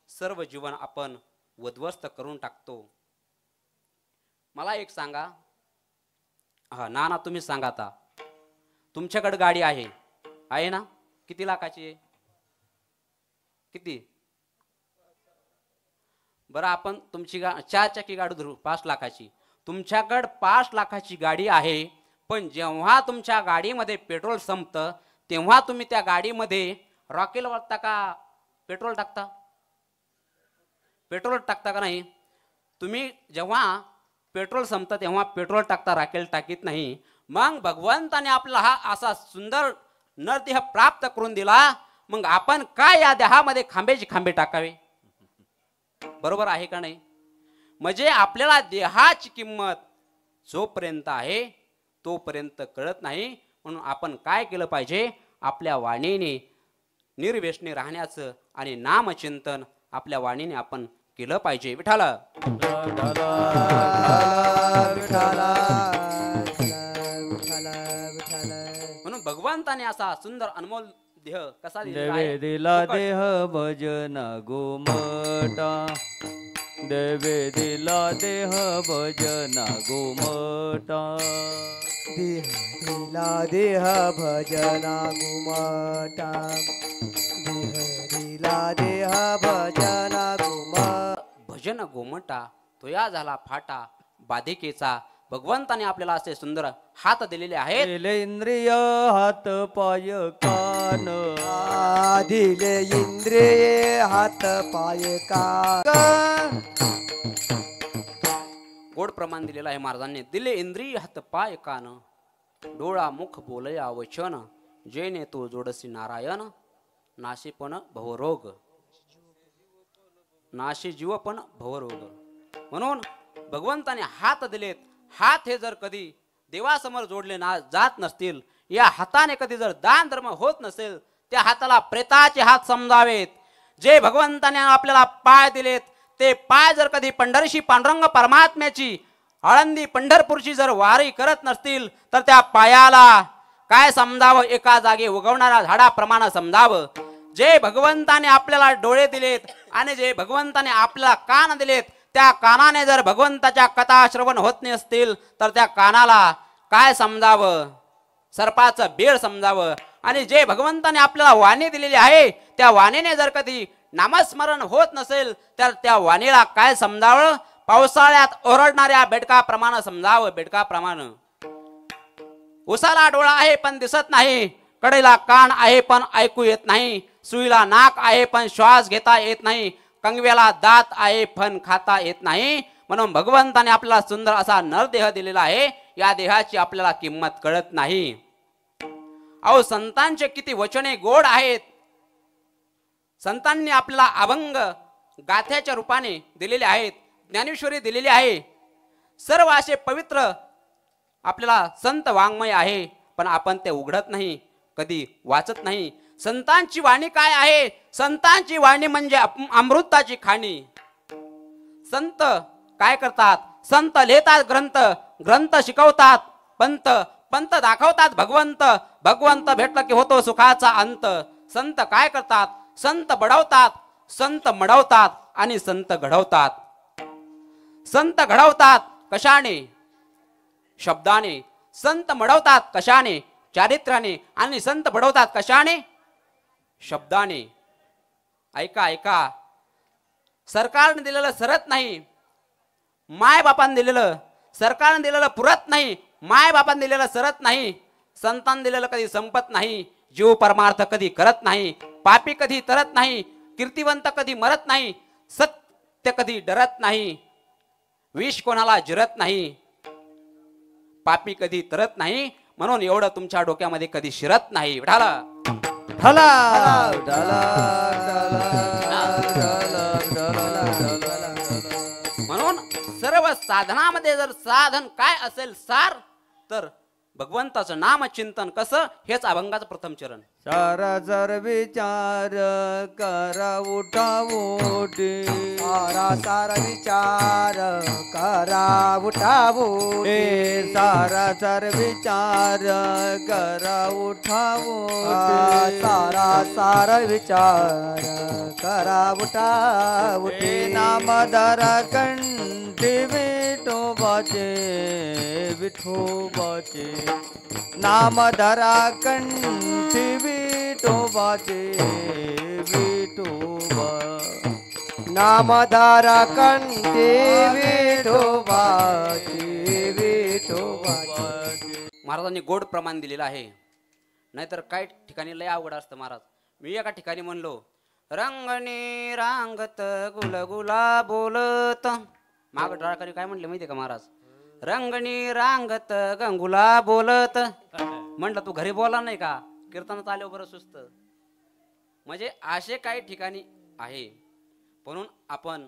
सर्व जीवन आपण उद्ध्वस्त करून टाकतो. मला एक सांगा, हा नाना तुम्ही सांगा आता, तुमच्याकडे गाडी आहे ना? किती लाखाची आहे? किती? बरं, आपण तुमची 4 चाकी गाडी धरू 5 लाखाची. तुमच्याकडे 5 लाखाची गाडी आहे, पण जेव्हा तुमच्या गाडीमध्ये पेट्रोल संपतं तेव्हा तुम्ही त्या गाडीमध्ये रॉकेल वाटता का पेट्रोल टाकता? पेट्रोल टाकता का नाही? तुम्ही जेव्हा पेट्रोल संपतं तेव्हा पेट्रोल टाकता, रॉकेल टाकीत नाही. मग भगवंताने आपला हा असा सुंदर नरदेह प्राप्त करून दिला, मग आपण काय या देहामध्ये खांबेचे खांबे टाकावे? बरोबर आहे का नाही? म्हणजे आपल्याला देहाची किंमत जोपर्यंत आहे तोपर्यंत कळत नाही. म्हणून आपण काय केलं पाहिजे? आपल्या वाणीने निर्व्यसनी राहण्याचं आणि नामचिंतन आपल्या वाणीने आपण केलं पाहिजे. विठाल म्हणून भगवंताने असा सुंदर अनमोल देह कसा देवे दिला देह भजन गोमटा, देवे दिला देह भजन गोमटा, देह दिला देह भजना गुमटा, देह दिला देह भजना भजन गोमटा तोया झाला फाटा बाधिकेचा. भगवंताने आपल्याला असे सुंदर हात दिलेले आहेत. दिले इंद्रिय हात पाय कान, दिले इंद्रिय हात पाय कान. गोड प्रमाण दिलेला आहे महाराजांनी. दिले इंद्रिय हात पाय कान, डोळा मुख बोलया वचन, जेने तो जोडसी नारायण, नाशी पण भवरोग, नाशी जीव पण भवरोग. म्हणून भगवंताने हात दिलेत. हात हे जर कधी देवासमोर जोडले जात नसतील, या हाताने कधी जर दान धर्म होत नसेल, त्या हाताला प्रेताचे हात समजावेत. जे भगवंताने आपल्याला पाय दिलेत ते पाय जर कधी पंढरीशी पांडुरंग परमात्म्याची आळंदी पंढरपूरची जर वारी करत नसतील तर त्या पायाला काय समजावं? एका जागी उगवणाऱ्या झाडाप्रमाणे समजावं. जे भगवंताने आपल्याला डोळे दिलेत आणि जे भगवंताने आपल्याला कान दिलेत, त्या कानाने जर भगवंताच्या कथा श्रवण होत नसतील तर त्या कानाला काय समजावं? सर्पाचं बेळ समजावं. आणि जे भगवंताने आपल्याला वाणी दिलेली आहे त्या वाणीने जर कधी नामस्मरण होत नसेल तर त्या वाणीला काय समजावं? पावसाळ्यात ओरडणाऱ्या बेडकाप्रमाणे समजावं. बेडकाप्रमाणे. उसाला डोळा आहे पण दिसत नाही, कडेला कान आहे पण ऐकू येत नाही, सुईला नाक आहे पण श्वास घेता येत नाही, कंगव्याला दात आहे पण खाता येत नाही. म्हणून भगवंताने आपल्याला सुंदर असा नरदेह दिलेला आहे. या देहाची आपल्याला किंमत कळत नाही. अहो, संतांचे किती वचने गोड आहेत. संतांनी आपल्याला अभंग गाथ्याच्या रूपाने दिलेले आहेत, ज्ञानेश्वरी दिलेली आहे. सर्व असे पवित्र आपल्याला संत वाङ्मय आहे, पण आपण ते उघडत नाही, कधी वाचत नाही. संतांची वाणी काय आहे? संतांची वाणी म्हणजे अमृताची खाणी. संत काय करतात? संत लिहितात ग्रंथ, ग्रंथ शिकवतात पंत, पंत दाखवतात भगवंत, भगवंत भेटला की होतो सुखाचा अंत. संत काय करतात? संत बडवतात, संत मडवतात आणि संत घडवतात. संत घडवतात कशाने? शब्दाने. संत मडवतात कशाने? चारित्र्याने. आणि संत बडवतात कशाने? शब्दाने. ऐका ऐका, सरकारने दिलेलं सरत नाही, माय बापाने दिलेलं सरकारने दिलेलं पुरत नाही, माय बापाने दिलेलं सरत नाही, संतान दिलेलं कधी संपत नाही, जीव परमार्थ कधी करत नाही, पापी कधी तरत नाही, कीर्तिवंत कधी मरत नाही, सत्य कधी डरत नाही, विष कोणाला जिरत नाही, पापी कधी तरत नाही. म्हणून एवढं तुमच्या डोक्यामध्ये कधी शिरत नाही. विठाला ढला म्हणून सर्व साधनामध्ये जर साधन काय असेल सार, तर भगवंताचं नाम चिंतन कसं, हेच अभंगाचं प्रथम चरण. सारा जर विचार करा उठा उठी, सारा सारा विचार करा उठा उठी, सारा जर विचार करा उठा उठी, सारा सारा विचार करा उठा उठी. नाम धरा कंठी विठोबाचे, विठोबाचे नाम धरा कंठी विठोबाचे विठोबा नामधारा कंठी विठोबाची विठोबाची. महाराजांनी गोड प्रमाण दिलेलं आहे. नाहीतर काही ठिकाणी लय अवघड असतं महाराज. मी एका ठिकाणी म्हणलो रंगणी रांगत गुलगुला बोलत, माग टाळकरी काय म्हणले माहितीये का महाराज? रंगणी रांगत गंगुला बोलत. म्हणलं तू घरी बोला नाही का, कीर्तनात आल्यावर बरं सुस्त. म्हणजे असे काही ठिकाणी आहे. म्हणून आपण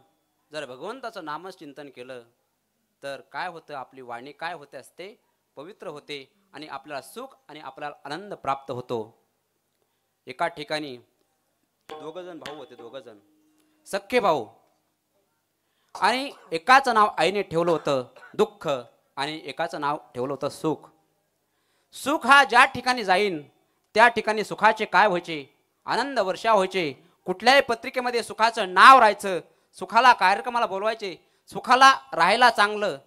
जर भगवंताचं नामच चिंतन केलं तर काय होतं, आपली वाणी काय होते असते, पवित्र होते आणि आपल्याला सुख आणि आपल्याला आनंद प्राप्त होतो. एका ठिकाणी दोघजण भाऊ होते, दोघजण सख्खे भाऊ, आणि एकाचं नाव आईने ठेवलं होतं दुःख आणि एकाचं नाव ठेवलं होतं सुख. सुख हा ज्या ठिकाणी जाईन त्या ठिकाणी सुखाचे काय व्हायचे, आनंद वर्षा व्हायचे. कुठल्याही पत्रिकेमध्ये सुखाचं नाव राहायचं, सुखाला कार्यक्रमाला बोलवायचे, सुखाला राहायला चांगलं,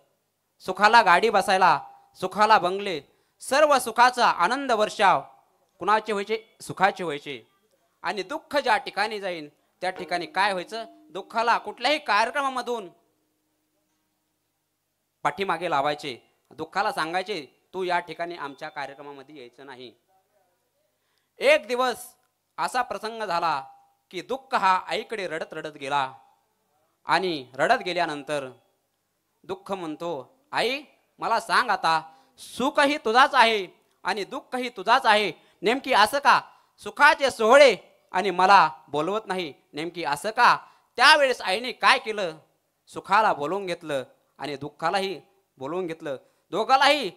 सुखाला गाडी बसायला, सुखाला बंगले, सर्व सुखाचा आनंद वर्षाव कुणाचे व्हायचे, सुखाचे व्हायचे. आणि दुःख ज्या ठिकाणी जाईन त्या ठिकाणी काय व्हायचं, दुःखाला कुठल्याही कार्यक्रमामधून पाठीमागे लावायचे, दुःखाला सांगायचे तू या ठिकाणी आमच्या कार्यक्रमामध्ये यायचं नाही. एक दिवस असा प्रसंग झाला की दुःख हा आईकडे रडत रडत गेला आणि रडत गेल्यानंतर दुःख म्हणतो, आई मला सांग आता, सुखही तुझाच आहे आणि दुःखही तुझाच आहे, नेमकी असं का? सुखाचे सोहळे आणि मला बोलवत नाही, नेमकी असं का? त्यावेळेस आईने काय केलं, सुखाला बोलवून घेतलं आणि दुःखालाही बोलवून घेतलं. दोघालाही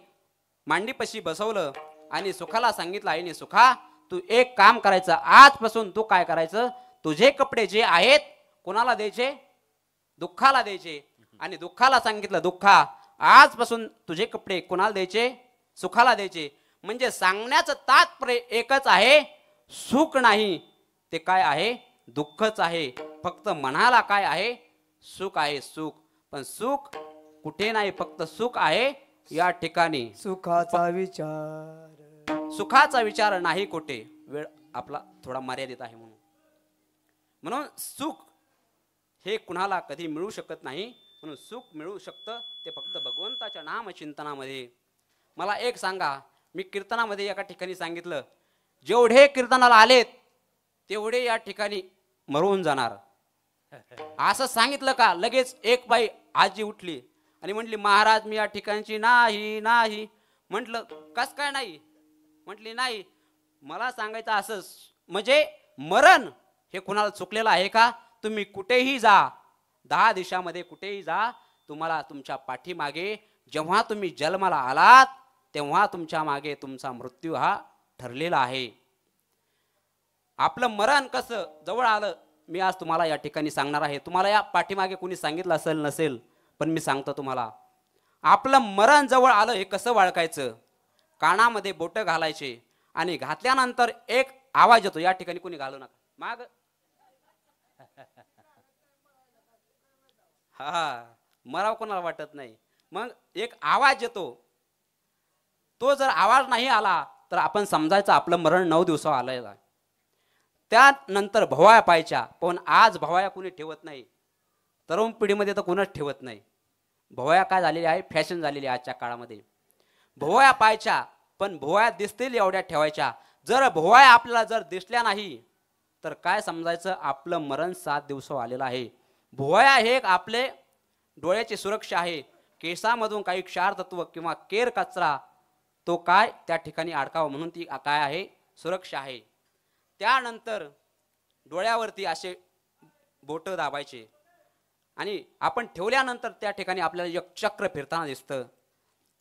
मांडीपाशी बसवलं आणि सुखाला सांगितलं, आईने सुखा तू एक काम करायचं, आजपासून तू काय करायचं, तुझे कपडे जे आहेत कोणाला द्यायचे, दुःखाला द्यायचे. आणि दुःखाला सांगितलं, दुःखा आजपासून तुझे कपडे कोणाला द्यायचे, सुखाला द्यायचे. म्हणजे सांगण्याचं तात्पर्य एकच आहे, सुख नाही ते काय आहे, दुःखच आहे. फक्त मनाला काय आहे, सुख आहे सुख, पण सुख कुठे नाही, फक्त सुख आहे या ठिकाणी. सुखाचा विचार सुखाचा विचार नाही कुठे. वेळ आपला थोडा मर्यादित आहे म्हणून सुख हे कुणाला कधी मिळू शकत नाही. म्हणून सुख मिळू शकतं ते फक्त भगवंताच्या नामचिंतनामध्ये. मला एक सांगा, मी कीर्तनामध्ये एका ठिकाणी सांगितलं, जेवढे कीर्तनाला आलेत तेवढे या ठिकाणी मरून जाणार. असं सांगितलं का लगेच एक बाई आजी उठली आणि म्हटली, महाराज मी या ठिकाणची नाही नाही. म्हटलं कस काय नाही? म्हटली नाही, मला सांगायचं असं, म्हणजे मरण हे कुणाला चुकलेलं आहे का? तुम्ही कुठेही जा, 10 दिशामध्ये कुठेही जा, तुम्हाला तुमच्या पाठीमागे जेव्हा तुम्ही जन्माला आलात तेव्हा तुमच्या मागे तुमचा मृत्यू हा ठरलेला आहे. आपलं मरण कसं जवळ आलं मी आज तुम्हाला या ठिकाणी सांगणार आहे. तुम्हाला या पाठीमागे कोणी सांगितलं असेल नसेल, पण मी सांगतो तुम्हाला, आपलं मरण जवळ आलं हे कसं ओळखायचं. कानामध्ये बोट घालायचे आणि घातल्यानंतर एक आवाज येतो, या ठिकाणी कोणी घालू नका माग, हा मराव कोणाला वाटत नाही. मग एक आवाज येतो, तो जर आवाज नाही आला तर आपण समजायचं आपलं मरण 9 दिवसावर आलंय. त्यानंतर भवाया पाहायच्या, पण आज भवाया कोणी ठेवत नाही. तरुण पिढीमध्ये तर कोणच ठेवत नाही. भवाया काय झालेली आहे, फॅशन झालेली आहे आजच्या काळामध्ये. भवाया पाहायच्या, पण भवाया दिसतील एवढ्या ठेवायच्या. जर भवाया आपल्याला जर दिसल्या नाही तर काय समजायचं, आपलं मरण 7 दिवसावर आलेलं आहे. भुवया हे एक आपले डोळ्याची सुरक्षा आहे. केसामधून काही क्षार तत्व किंवा केर कचरा तो काय त्या ठिकाणी अडकावा म्हणून ती काय आहे, सुरक्षा आहे. त्यानंतर डोळ्यावरती असे बोट दाबायचे आणि आपण ठेवल्यानंतर त्या ठिकाणी आपल्याला एक चक्र फिरताना दिसतं.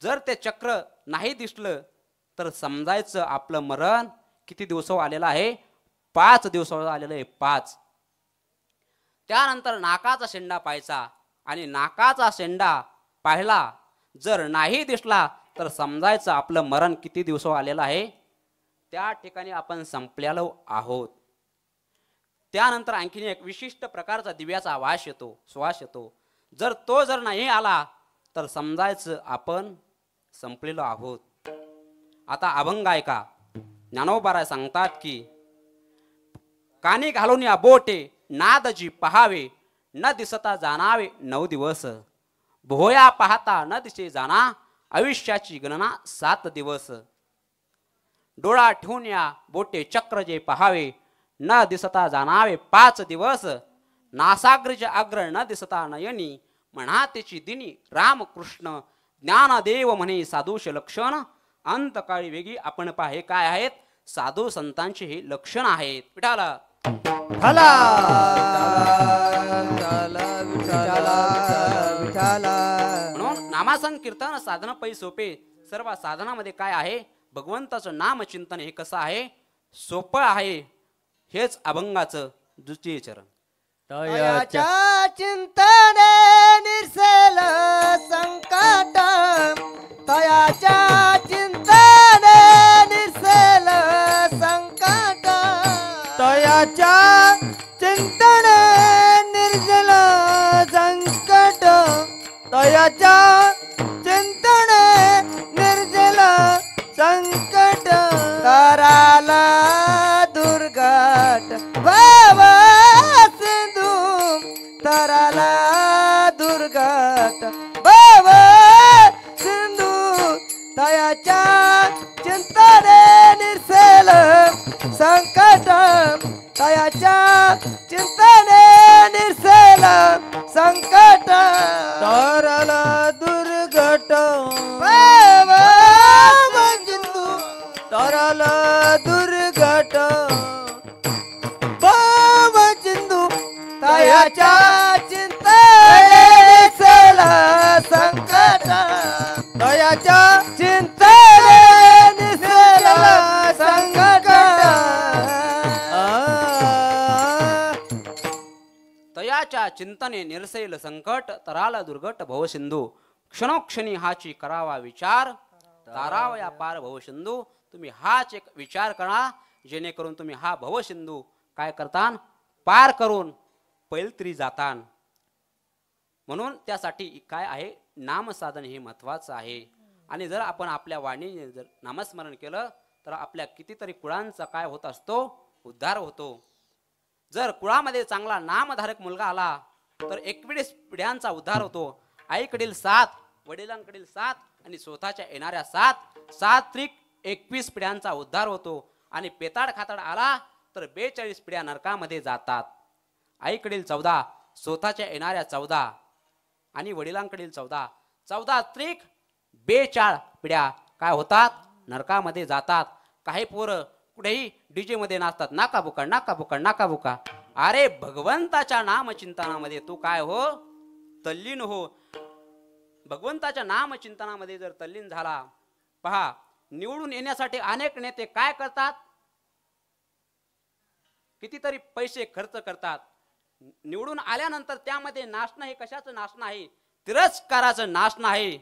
जर ते चक्र नाही दिसलं तर समजायचं आपलं मरण किती दिवसावर आलेलं आहे, 5 दिवसावर आलेलं आहे, 5. त्यानंतर नाकाचा शेंडा पाहायचा आणि नाकाचा शेंडा पाहिला जर नाही दिसला तर समजायचं आपलं मरण किती दिवसावर आलेलं आहे, त्या ठिकाणी आपण संपलेलो आहोत. त्यानंतर आणखीन एक विशिष्ट प्रकारचा दिव्याचा वास येतो, श्वास येतो. जर तो नाही आला तर समजायचं आपण संपलेलो आहोत. आता अभंग ऐका. ज्ञानोबाराय सांगतात की कानी घालून या बोटे नादजी पहावे न दिसता जाणावे 9 दिवस. भोया पाहता न दिसे जाणा आयुष्याची गणना 7 दिवस. डोळा ठेवून या बोटे चक्र जे पहावे न दिसता जाणावे 5 दिवस. नासाग्रज अग्र न दिसता नयनी म्हणा त्याची दिनी रामकृष्ण. ज्ञानदेव म्हणे साधूश लक्षण अंतकाळी वेगी आपण पाहे. काय आहेत? साधू संतांचे हे लक्षण आहेत. विठाला हला म्हणून नामासन कीर्तन साधन पै सोपे. सर्व साधनामध्ये काय आहे? भगवंताचं नाम चिंतन. हे कसं आहे? सोपं आहे. हेच अभंगाचं द्वितीय चरण. तयाच्या चिंतने निरसेल संकट. तयाच्या चिंतने निरसेल संकट. तयाच्या चिंतने निर्जल संकट. तयाच्या चिंतने निर्जल संकट. कराला दुर्घट भाव सिंधू. तराला दुर्घट भाव सिंधू. तयाच्या चिंतने निरसेल संकट. तयाच्या चिंतने निरसेल संकट. तरला दुर्घट भाव सिंधू. तरला दुर्घट भाव सिंधू. तयाच्या चिंतने निरसेल संकट. तयाच्या चिंतने निरसेल संकट. तयाच्या चिंतने निरसेल संकट. तराला दुर्घट भवसिंधू. क्षणोक्षणी हाची करावा विचार. तारावया पार भवसिंधू. तुम्ही हाच एक विचार करा जेणेकरून तुम्ही हा भवसिंधू काय करतान? पार करून पैलतरी जातान. म्हणून त्यासाठी काय आहे? नामसाधन हे महत्वाचं आहे. आणि जर आपण आपल्या वाणीने जर नामस्मरण केलं तर आपल्या कितीतरी कुळांचा काय होत असतो? उद्धार होतो. जर कुळामध्ये चांगला नामधारक मुलगा आला तर 21 पिढ्यांचा उद्धार होतो. आईकडील 7, वडिलांकडील 7 आणि स्वतःच्या येणाऱ्या 7 त्रिक 21 पिढ्यांचा उद्धार होतो. आणि पेताड खाताड आला तर 42 पिढ्या नरकामध्ये जातात. आईकडील 14, स्वतःच्या येणाऱ्या 14 आणि वडिलांकडील 14 त्रिक 42 पिढ्या काय होतात? नरकामध्ये जातात. काही पोरं कुठेही डीजे मध्ये नाचतात. नाका बुका नाका बुका नाका बुका. अरे भगवंताच्या नामचिंतनामध्ये तू काय हो? तल्लीन हो. भगवंताच्या नामचिंतनामध्ये जर तल्लीन झाला. पहा, निवडून येण्यासाठी अनेक नेते काय करतात? कितीतरी पैसे खर्च करतात. निवडून आल्यानंतर त्यामध्ये नाचणं हे कशाचं नाचणं आहे? तिरस्काराचं नाचणं आहे.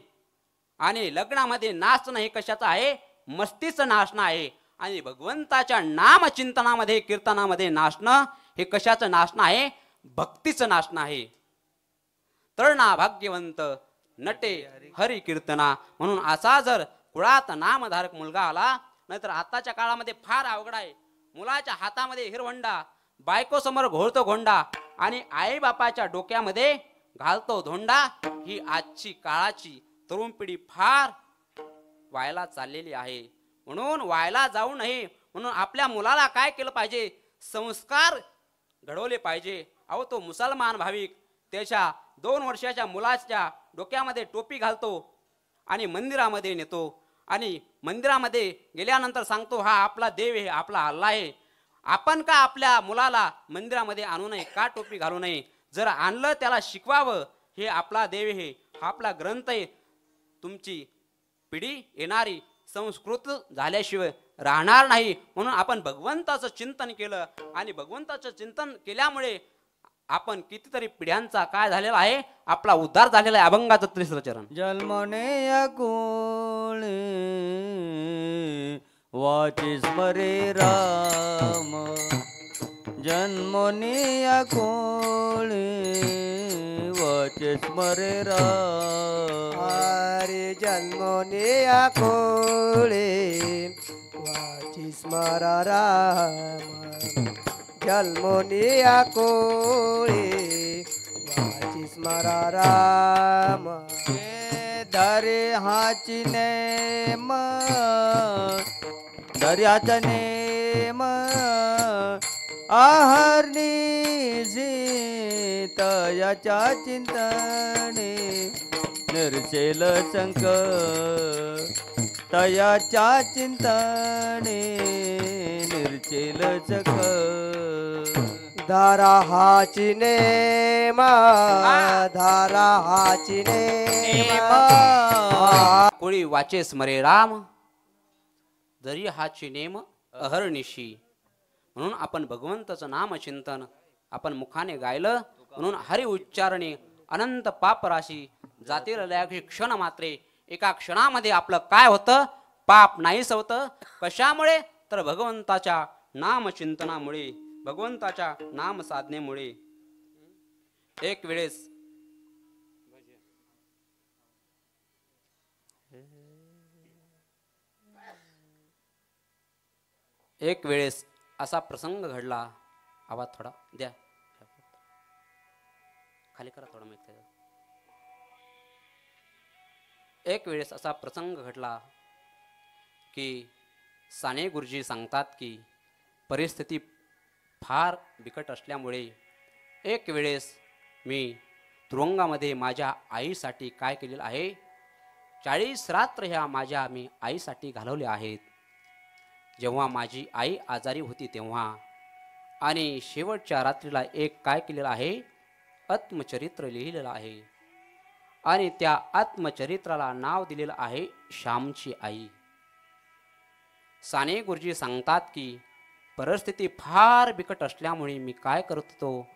आणि लग्नामध्ये नाचणं हे कशाचं आहे? मस्तीचं नाचणं आहे. आणि भगवंताच्या नामचिंतनामध्ये कीर्तनामध्ये नाचणं हे कशाचं नाचणं आहे? भक्तीचं नाचणं आहे. तळणा भाग्यवंत नटे हरी कीर्तना. म्हणून असा जर कुळात नामधारक मुलगा आला, नाहीतर आताच्या काळामध्ये फार अवघड आहे. मुलाच्या हातामध्ये हिरवंडा, बायको समोर घोळतो घोंडा आणि आई बापाच्या डोक्यामध्ये घालतो धोंडा. ही आजची काळाची तरुण पिढी फार व्हायला चाललेली आहे. म्हणून व्हायला जाऊ नये म्हणून आपल्या मुलाला काय केलं पाहिजे? संस्कार घडवले पाहिजे. अहो तो मुसलमान भाविक त्याच्या 2 वर्षाच्या मुलाच्या डोक्यामध्ये टोपी घालतो आणि मंदिरामध्ये नेतो. आणि मंदिरामध्ये गेल्यानंतर सांगतो हा आपला देव आहे, आपला अल्लाह आहे. आपण का आपल्या मुलाला मंदिरामध्ये आणू नये? का टोपी घालू नये? जर आणलं त्याला शिकवावं. हे आपला देव आहे, हा आपला ग्रंथ आहे. तुमची पिढी येणारी संस्कृत झाल्याशिवाय राहणार नाही. म्हणून आपण भगवंताचं चिंतन केलं आणि भगवंताचं चिंतन केल्यामुळे आपण कितीतरी पिढ्यांचा काय झालेला आहे? आपला उद्धार झालेला आहे. अभंगाचं 3रं चरण. जन्मने कोळे वाचे स्मरे राम. जन्मने कोळे वाचे स्मरे राम. हरे जन्मोनी आकुळे वाची स्मरा राम जन्मोनी आकुळे वाची स्मरा राम धरे हाची नेम दर्याचा नेम आहरणी तयाच्या चिंतने निर्चेल संक तयाच्या चिंतने निर्चेल चक धारा हाची नेमा धारा हाची नेमा कोळी वाचे स्मरे राम जरी हाची नेम अहर्निशी म्हणून आपण भगवंताचं नाम चिंतन आपण मुखाने गायलं म्हणून हरी उच्चारणे अनंत पाप राशी जातील क्षण मात्रे एका क्षणामध्ये आपलं काय होतं पाप नाहीच होतं कशामुळे तर भगवंताच्या नाम चिंतनामुळे भगवंताच्या नाम साधनेमुळे एक वेळेस असा प्रसंग घडला आवाज थोडा द्या खाली करा थोडा माहिती एक वेळेस असा प्रसंग घडला की साने गुरुजी सांगतात की परिस्थिती फार बिकट असल्यामुळे एक वेळेस मी तुरुंगामध्ये माझ्या आईसाठी काय केलेलं आहे 40 रात्र ह्या माझ्या मी आईसाठी घालवल्या आहेत जेव्हा माझी आई आजारी होती तेव्हा आणि शेवटच्या रात्रीला एक काय केलेलं आहे आत्मचरित्र लिहिलेलं आहे आणि त्या आत्मचरित्राला नाव दिलेलं आहे श्यामची आई साने गुरुजी सांगतात की परिस्थिती फार बिकट असल्यामुळे मी काय करत होतो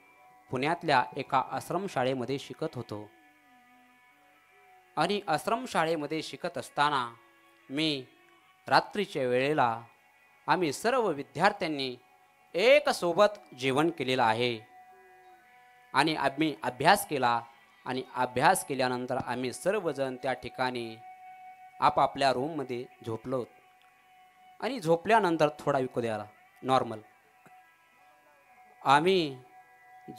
पुण्यातल्या एका आश्रमशाळेमध्ये शिकत होतो आणि आश्रमशाळेमध्ये शिकत असताना मी रात्रीच्या वेळेला आम्ही सर्व विद्यार्थ्यांनी एक सोबत जेवण केलेलं आहे आणि आम्ही अभ्यास केला आणि अभ्यास केल्यानंतर आम्ही सर्वजण त्या ठिकाणी आपापल्या रूममध्ये झोपलो आणि झोपल्यानंतर थोडा विको द्यायला नॉर्मल आम्ही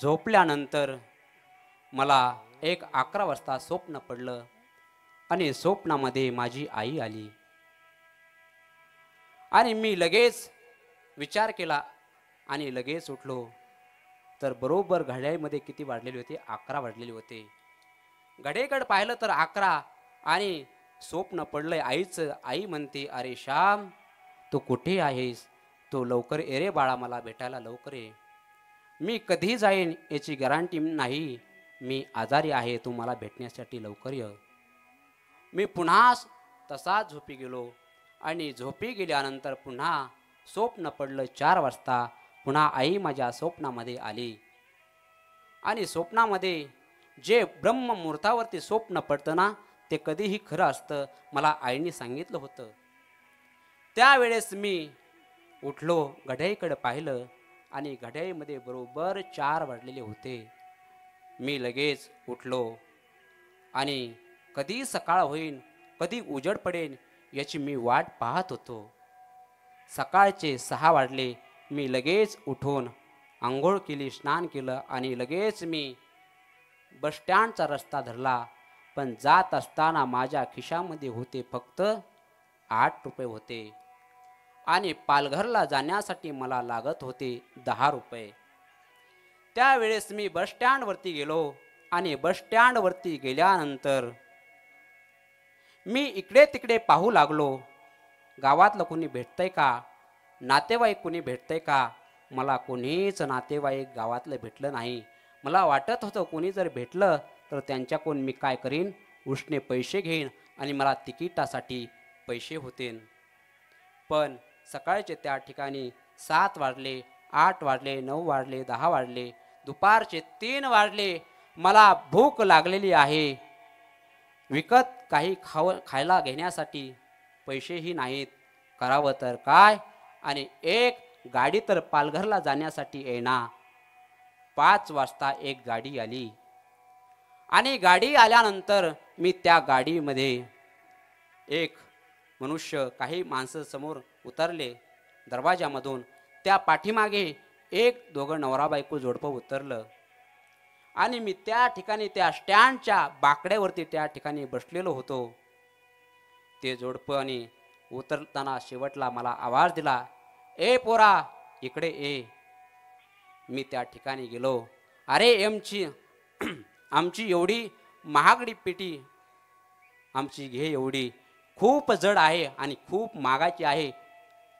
झोपल्यानंतर मला 11 वाजता स्वप्न पडलं आणि स्वप्नामध्ये माझी आई आली आणि मी लगेच विचार केला आणि लगेच उठलो तर बरोबर घड्याळीमध्ये किती वाजलेले होते 11 वाजलेले होते घड्याळीकडे पाहिलं तर 11 आणि स्वप्न पडलंय आईचं आई म्हणते अरे श्याम तू कुठे आहेस तू लवकर ये रे बाळा मला भेटायला लवकर ये मी कधी जाईन याची गॅरंटी नाही मी आजारी आहे तू मला भेटण्यासाठी लवकर ये मी पुन्हा तसाच झोपी गेलो आणि झोपी गेल्यानंतर पुन्हा स्वप्न पडलं 4 वाजता पुन्हा आई माझ्या स्वप्नामध्ये आली आणि स्वप्नामध्ये जे ब्रह्ममुहूर्तावरती स्वप्न पडतं ना ते कधीही खरं असतं मला आईने सांगितलं होतं त्यावेळेस मी उठलो घड्याळीकडे पाहिलं आणि घड्याळीमध्ये बरोबर 4 वाजलेले होते मी लगेच उठलो आणि कधी सकाळ होईल कधी उजेड पडेल याची मी वाट पाहत होतो सकाळचे 6 वाजले मी लगेच उठून आंघोळ केली स्नान केलं आणि लगेच मी बसस्टँडचा रस्ता धरला पण जात असताना माझ्या खिशामध्ये होते फक्त 8 रुपये होते आणि पालघरला जाण्यासाठी मला लागत होते 10 रुपये त्यावेळेस मी बसस्टँडवरती गेलो आणि बसस्टँडवरती गेल्यानंतर मी इकडे तिकडे पाहू लागलो गावातलं कोणी भेटतंय का नातेवाईक कोणी भेटतंय का मला कोणीच नातेवाईक गावातलं भेटलं नाही मला वाटत होतं कोणी जर भेटलं तर त्यांच्याकडून मी काय करीन उसने पैसे घेईन आणि मला तिकिटासाठी पैसे होतील पण सकाळचे त्या ठिकाणी 7 वाजले 8 वाजले 9 वाजले 10 वाजले दुपारचे 3 वाजले मला भूक लागलेली आहे विकत काही खायला घेण्यासाठी पैसेही नाहीत करावं तर काय आणि एक गाडी तर पालघरला जाण्यासाठी येणार 5 वाजता एक गाडी आली आणि गाडी आल्यानंतर मी त्या गाडीमध्ये एक मनुष्य काही माणसं समोर उतरले दरवाजामधून. त्या पाठीमागे एक दोघं नवरा बायको जोडपं उतरलं आणि मी त्या ठिकाणी त्या स्टँडच्या बाकड्यावरती त्या ठिकाणी बसलेलो होतो. ते जोडपं आणि उतरताना शेवटला मला आवाज दिला, ए पोरा इकडे ये. मी त्या ठिकाणी गेलो. अरे आमची एवढी महागडी पेटी आमची घे, एवढी खूप जड आहे आणि खूप महागाची आहे,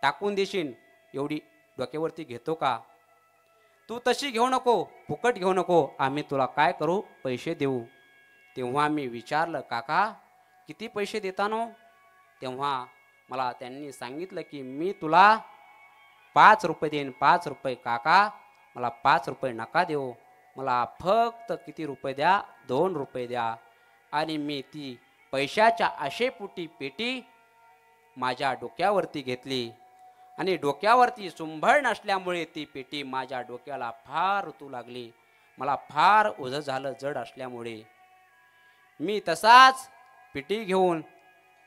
टाकून देशील, एवढी डोक्यावरती घेतो का? तू तशी घेऊ नको, फुकट घेऊ नको, आम्ही तुला काय करू, पैसे देऊ. तेव्हा मी विचारलं, काका किती पैसे देतानो? तेव्हा मला त्यांनी सांगितलं की मी तुला 5 रुपये देईन. 5 रुपये काका, मला 5 रुपये नका देऊ, मला फक्त किती रुपये द्या, 2 रुपये द्या. आणि मी ती पैशाच्या आशेपोटी पेटी माझ्या डोक्यावरती घेतली आणि डोक्यावरती सुंभळ नसल्यामुळे ती पेटी माझ्या डोक्याला फार रुतू लागली. मला फार ओझं झालं जड असल्यामुळे. मी तसाच पेटी घेऊन,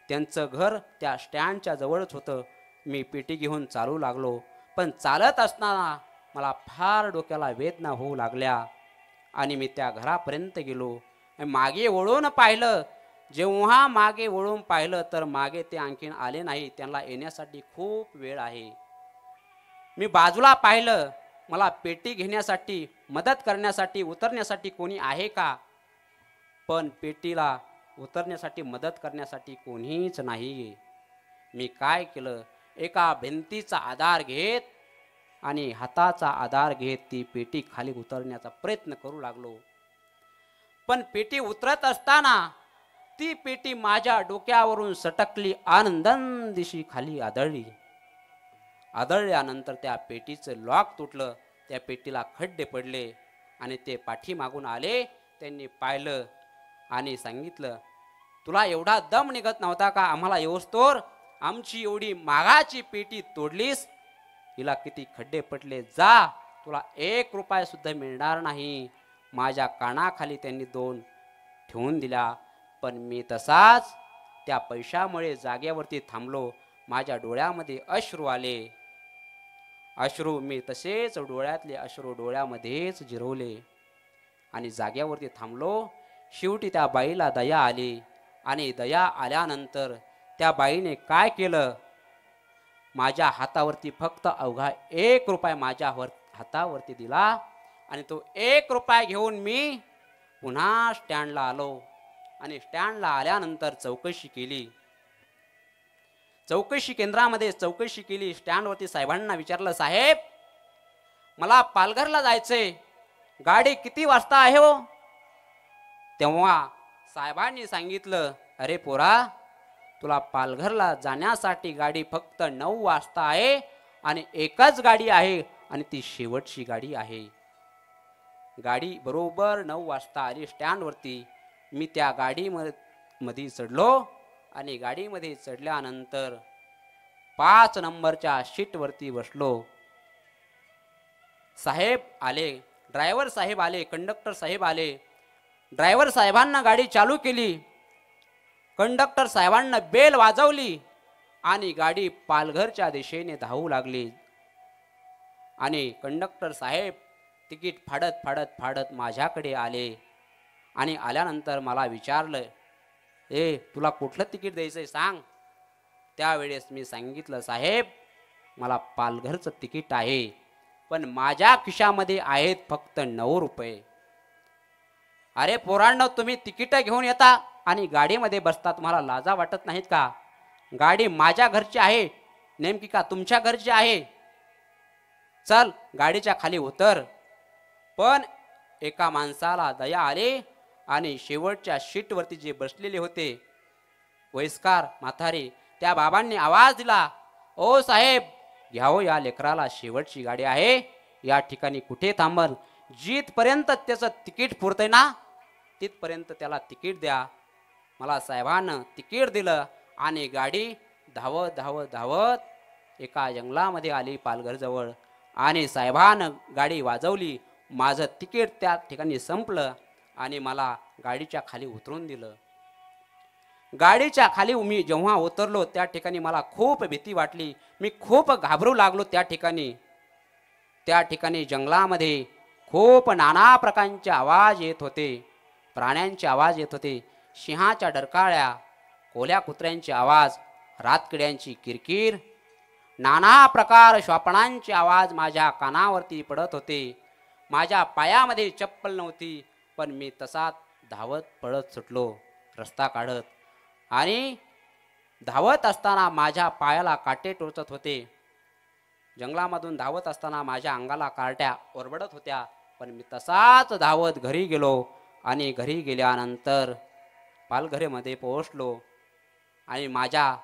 त्यांचं घर त्या स्टँडच्या जवळच होतं, मी पेटी घेऊन चालू लागलो. पण चालत असताना मला फार डोक्याला वेदना होऊ लागल्या आणि मी त्या घरापर्यंत गेलो. मागे वळून पाहिलं. जेव्हा मागे वळून पाहिलं तर मागे ते आणखीन आले नाही, त्यांना येण्यासाठी खूप वेळ आहे. मी बाजूला पाहिलं, मला पेटी घेण्यासाठी, मदत करण्यासाठी, उतरण्यासाठी कोणी आहे का? पण पेटीला उतरण्यासाठी, मदत करण्यासाठी कोणीच नाही. मी काय केलं, एका भिंतीचा आधार घेत आणि हाताचा आधार घेत ती पेटी खाली उतरण्याचा प्रयत्न करू लागलो. पण पेटी उतरत असताना ती पेटी माझ्या डोक्यावरून सटकली, आनंदंदिशी खाली आदळली. आदळल्यानंतर त्या पेटीचं लॉक तुटलं, त्या पेटीला खड्डे पडले आणि ते पाठीमागून आले. त्यांनी पाहिलं आणि सांगितलं, तुला एवढा दम निघत नव्हता का आम्हाला येऊस्तोवर? आमची एवढी मागाची पेटी तोडलीस, हिला किती खड्डे पडले, जा, तुला 1 रुपया सुद्धा मिळणार नाही. माझ्या कानाखाली त्यांनी 2 ठेवून दिल्या. पण मी तसाच त्या पैशामुळे जागेवरती थांबलो. माझ्या डोळ्यामध्ये अश्रू आले. अश्रू मी तसेच डोळ्यातले अश्रू डोळ्यामध्येच जिरवले आणि जागेवरती थांबलो. शेवटी त्या बाईला दया आली आणि दया आल्यानंतर त्या बाईने काय केलं, माझ्या हातावरती फक्त अवघा 1 रुपया माझ्या हातावरती दिला आणि तो 1 रुपया घेऊन मी पुन्हा स्टँडला आलो. आणि स्टँडला आल्यानंतर चौकशी केली. चौकशी केंद्रामध्ये चौकशी केली. स्टँडवरती साहेबांना विचारलं, साहेब मला पालघरला जायचंय, गाडी किती वाजता आहे हो? तेव्हा साहेबांनी सांगितलं, अरे पोरा, तुला पालघरला जाण्यासाठी गाडी फक्त 9 वाजता आहे आणि एकच गाडी आहे आणि ती शेवटची गाडी आहे. गाडी बरोबर 9 वाजता आली स्टँडवरती. मी त्या गाडीमध्ये चढलो आणि गाडीमध्ये चढल्यानंतर 5 नंबरच्या सीटवरती बसलो. साहेब आले, ड्रायव्हर साहेब आले, कंडक्टर साहेब आले. ड्रायव्हर साहेबांना गाडी चालू केली. कंडक्टर साहेबांना बेल वाजवली आणि गाडी पालघरच्या दिशेने धावू लागली. आणि कंडक्टर साहेब तिकीट फाडत फाडत फाडत माझ्याकडे आले आणि आल्यानंतर मला विचारलं, ए तुला कुठलं तिकीट द्यायचंय सांग. त्यावेळेस मी सांगितलं, साहेब मला पालघरचं तिकीट आहे, पण माझ्या खिशामध्ये आहेत फक्त 9 रुपये. अरे पोरांनो, तुम्ही तिकीट घेऊन येता आणि गाडीमध्ये बसता, तुम्हाला लाजा वाटत नाहीत का? गाडी माझ्या घरची आहे, नेमकी का तुमच्या घरची आहे? चल गाडीच्या खाली उतर. पण एका माणसाला दया आली आणि शेवटच्या सीटवरती जे बसलेले होते वयस्कर म्हातारे, त्या बाबांनी आवाज दिला, ओ साहेब घ्यावं या लेकराला, शेवटची गाडी आहे, या ठिकाणी कुठे थांबल, जिथपर्यंत त्याचं तिकीट पुरतंय ना तिथपर्यंत त्याला तिकीट द्या. मला साहेबानं तिकीट दिलं आणि गाडी धावत धावत धावत एका जंगलामध्ये आली पालघरजवळ आणि साहेबानं गाडी वाजवली. माझं तिकीट त्या ठिकाणी संपलं आणि मला गाडीच्या खाली उतरून दिलं. गाडीच्या खाली मी जेव्हा उतरलो त्या ठिकाणी मला खूप भीती वाटली. मी खूप घाबरू लागलो. त्या ठिकाणी जंगलामध्ये खूप नाना प्रकारचे आवाज येत होते. प्राण्यांचे आवाज येत होते. सिंहाच्या डरकाळ्या, कोल्या कुत्र्यांचे आवाज, रातकिड्यांची किरकिर, नाना प्रकार श्वापणांचे आवाज माझ्या कानावरती पडत होते. माझ्या पायामध्ये चप्पल नव्हती, पण मी तसाच धावत पळत सुटलो रस्ता काढत. आणि धावत असताना माझ्या पायाला काटे टोचत होते. जंगलामधून धावत असताना माझ्या अंगाला कारट्या ओरबडत होत्या. पण मी तसाच धावत घरी गेलो. आणि घरी गेल्यानंतर पालघरेमध्ये पोहोचलो. आणि माझ्या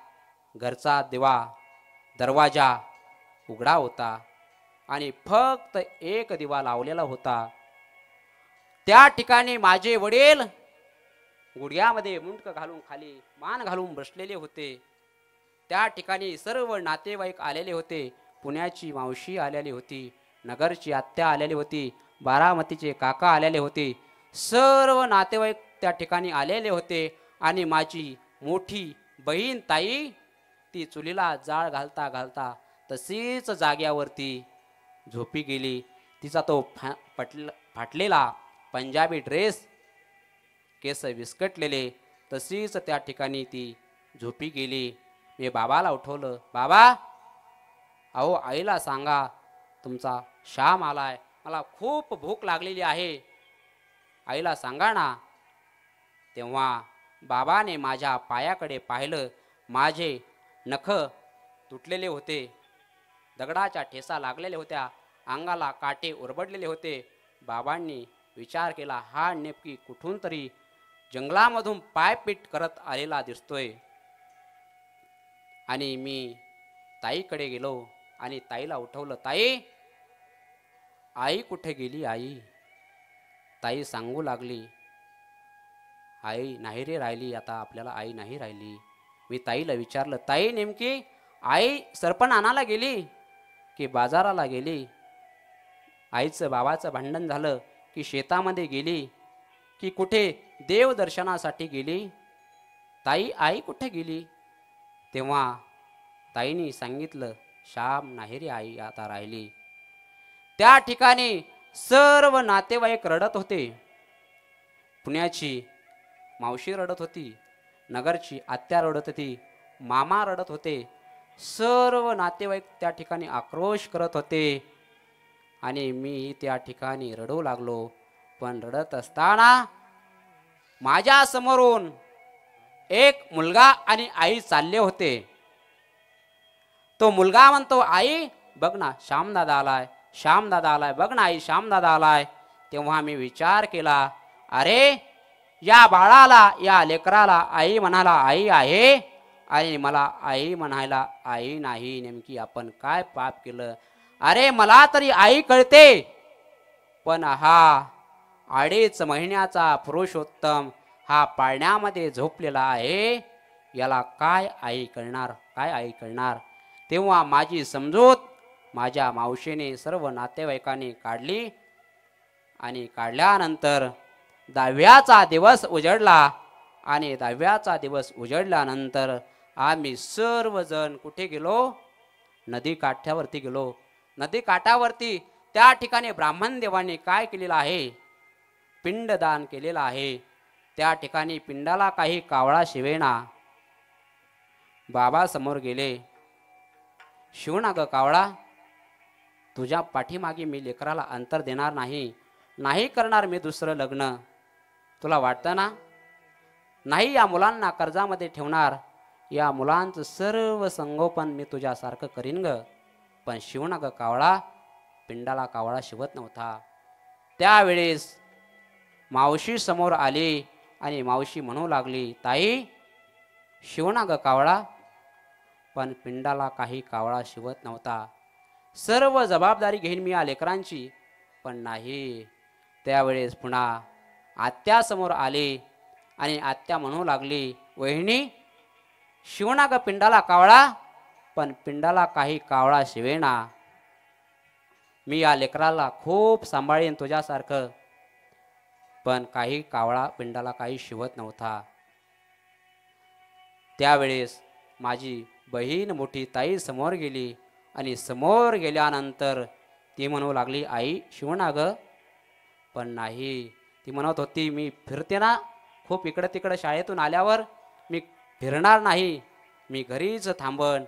घरचा दरवाजा उघडा होता आणि फक्त एक दिवा लावलेला होता. त्या ठिकाणी माझे वडील गुडघ्यामध्ये मुंडक घालून खाली मान घालून बसलेले होते. त्या ठिकाणी सर्व नातेवाईक आलेले होते. पुण्याची मावशी आलेली होती, नगरची आत्या आलेली होती, बारामतीचे काका आलेले होते. सर्व नातेवाईक त्या ठिकाणी आलेले होते. आणि माझी मोठी बहीण ताई ती चुलीला जाळ घालता घालता तशीच जाग्यावरती झोपी गेली. तिचा तो फाटलेला पंजाबी ड्रेस, केस विस्कटलेले, तशीच त्या ठिकाणी ती झोपी गेली. मी बाबाला उठवलं. बाबा, अहो आईला सांगा तुमचा श्याम आलाय, मला खूप भूक लागलेली आहे, आईला सांगा ना. तेव्हा बाबाने माझ्या पायाकडे पाहिलं. माझे नख तुटलेले होते, दगडाच्या ठेसा लागलेल्या होत्या, अंगाला काटे ओरबडलेले होते. बाबांनी विचार केला, हा नेमकी कुठून तरी जंगलामधून पायपीट करत आलेला दिसतोय. आणि मी ताईकडे गेलो आणि ताईला उठवलं. ताई, आई कुठे गेली आई? ताई सांगू लागली, आई नाही रे राहिली, आता आपल्याला आई नाही राहिली. मी ताईला विचारलं, ताई नेमकी आई सरपण आणायला गेली की बाजाराला गेली? आईचं बाबाचं भांडण झालं की शेतामध्ये गेली की कुठे देवदर्शनासाठी गेली? ताई आई कुठे गेली? तेव्हा ताईने सांगितलं, श्याम नाही रे आई आता राहिली. त्या ठिकाणी सर्व नातेवाईक रडत होते. पुण्याची मावशी रडत होती, नगरची आत्या रडत होती, मामा रडत होते. सर्व नातेवाईक त्या ठिकाणी आक्रोश करत होते. आणि मी त्या ठिकाणी रडू लागलो. पण रडत असताना माझ्या समोरून एक मुलगा आणि आई चालले होते. तो मुलगा म्हणतो, आई बघ ना श्यामदादा आलाय, श्यामदादा आलाय, बघ ना आई श्यामदादा आलाय. तेव्हा मी विचार केला, अरे या बाळाला, या लेकराला आई म्हणाला आई आहे आणि मला आई म्हणायला आई नाही. नेमकी आपण काय पाप केलं? अरे मला तरी आई कळते, पण हा 2.5 महिन्याचा पुरुषोत्तम हा पाळण्यामध्ये झोपलेला आहे, याला काय आई कळणार, काय आई कळणार? तेव्हा माझी समजूत माझ्या मावशीने सर्व नातेवाईकांनी काढली. आणि काढल्यानंतर 10व्याचा दिवस उजडला. आणि 10व्याचा दिवस उजडल्यानंतर आम्ही सर्वजण कुठे गेलो? नदी काठावरती गेलो. नदी काठावरती त्या ठिकाणी ब्राह्मण देवाने काय केलेलं आहे? पिंडदान केलेलं आहे. त्या ठिकाणी पिंडाला काही कावळा शिवेना. बाबा समोर गेले, शिव ना ग कावळा, तुझ्या पाठीमागे मी लेकराला अंतर देणार नाही, नाही करणार मी दुसरं लग्न, तुला वाटतं ना? नाही या मुलांना कर्जामध्ये ठेवणार, या मुलांचं सर्व संगोपन मी तुझ्यासारखं करीन ग. पण शिव ना ग कावळा, पिंडाला कावळा शिवत नव्हता. त्यावेळेस मावशी समोर आली आणि मावशी म्हणू लागली, ताई शिव ना ग कावळा. पण पिंडाला काही कावळा शिवत नव्हता. सर्व जबाबदारी घेईन मी या लेकरांची, पण नाही. त्यावेळेस पुन्हा आत्या समोर आली आणि आत्या म्हणू लागली, वहिनी शिव ना ग पिंडाला कावळा, पण पिंडाला काही कावळा शिवेना. मी या लेकराला खूप सांभाळीन तुझ्यासारखं, पण काही कावळा पिंडाला काही शिवत नव्हता. त्यावेळेस माझी बहीण मोठी ताई समोर गेली आणि समोर गेल्यानंतर ती म्हणू लागली, आई शिवणा ग. पण नाही, ती म्हणत होती, मी फिरते ना खूप इकडं तिकडं, शाळेतून आल्यावर मी फिरणार नाही, मी घरीच थांबन.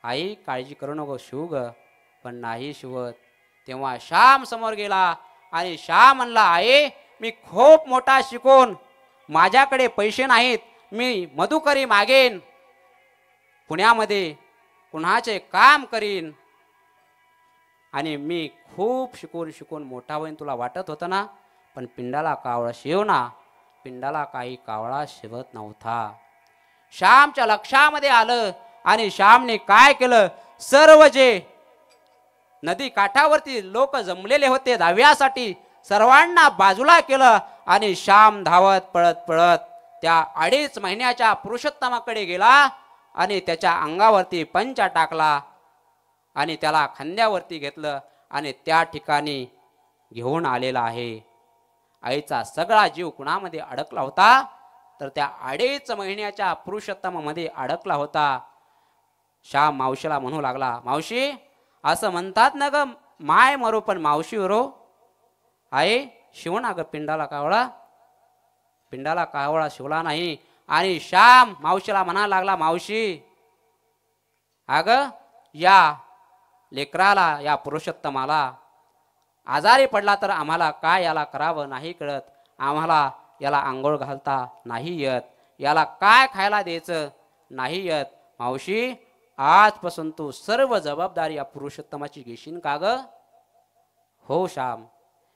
आई काळजी करू नको शिव ग. पण नाही शिवत. तेव्हा श्याम समोर गेला आणि श्याम म्हणला, आई मी खूप मोठा शिकून, माझ्याकडे पैसे नाहीत, मी मधुकरी मागेन, पुण्यामध्ये कुणाचे काम करीन, आणि मी खूप शिकून शिकून मोठा होईन, तुला वाटत होतं ना. पण पिंडाला कावळा शिव ना. पिंडाला काही कावळा शिवत नव्हता. श्यामच्या लक्षामध्ये आलं आणि श्यामने काय केलं, सर्व जे नदी काठावरती लोक जमलेले होते धाव्यासाठी सर्वांना बाजूला केलं आणि श्याम धावत पळत पळत त्या 2.5 महिन्याच्या पुरुषोत्तमाकडे गेला आणि त्याच्या अंगावरती पंचा टाकला आणि त्याला खांद्यावरती घेतलं आणि त्या ठिकाणी घेऊन आलेला आहे. आईचा सगळा जीव कुणामध्ये अडकला होता, तर त्या 2.5 महिन्याच्या पुरुषोत्तमामध्ये अडकला होता. श्याम मावशीला म्हणू लागला, मावशी असं म्हणतात ना ग, माय मरो पण मावशी रो. आई शिव ना ग पिंडाला कावळा. पिंडाला कावळा शिवला नाही. आणि श्याम मावशीला म्हणायला लागला, मावशी अग या लेकराला, या पुरुषोत्तमाला आजारी पडला तर आम्हाला काय याला करावं नाही कळत, आम्हाला याला आंघोळ घालता नाही येत, याला काय खायला द्यायचं नाही येत. मावशी आजपासून तू सर्व जबाबदारी या पुरुषोत्तमाची घेशील का ग. हो श्याम,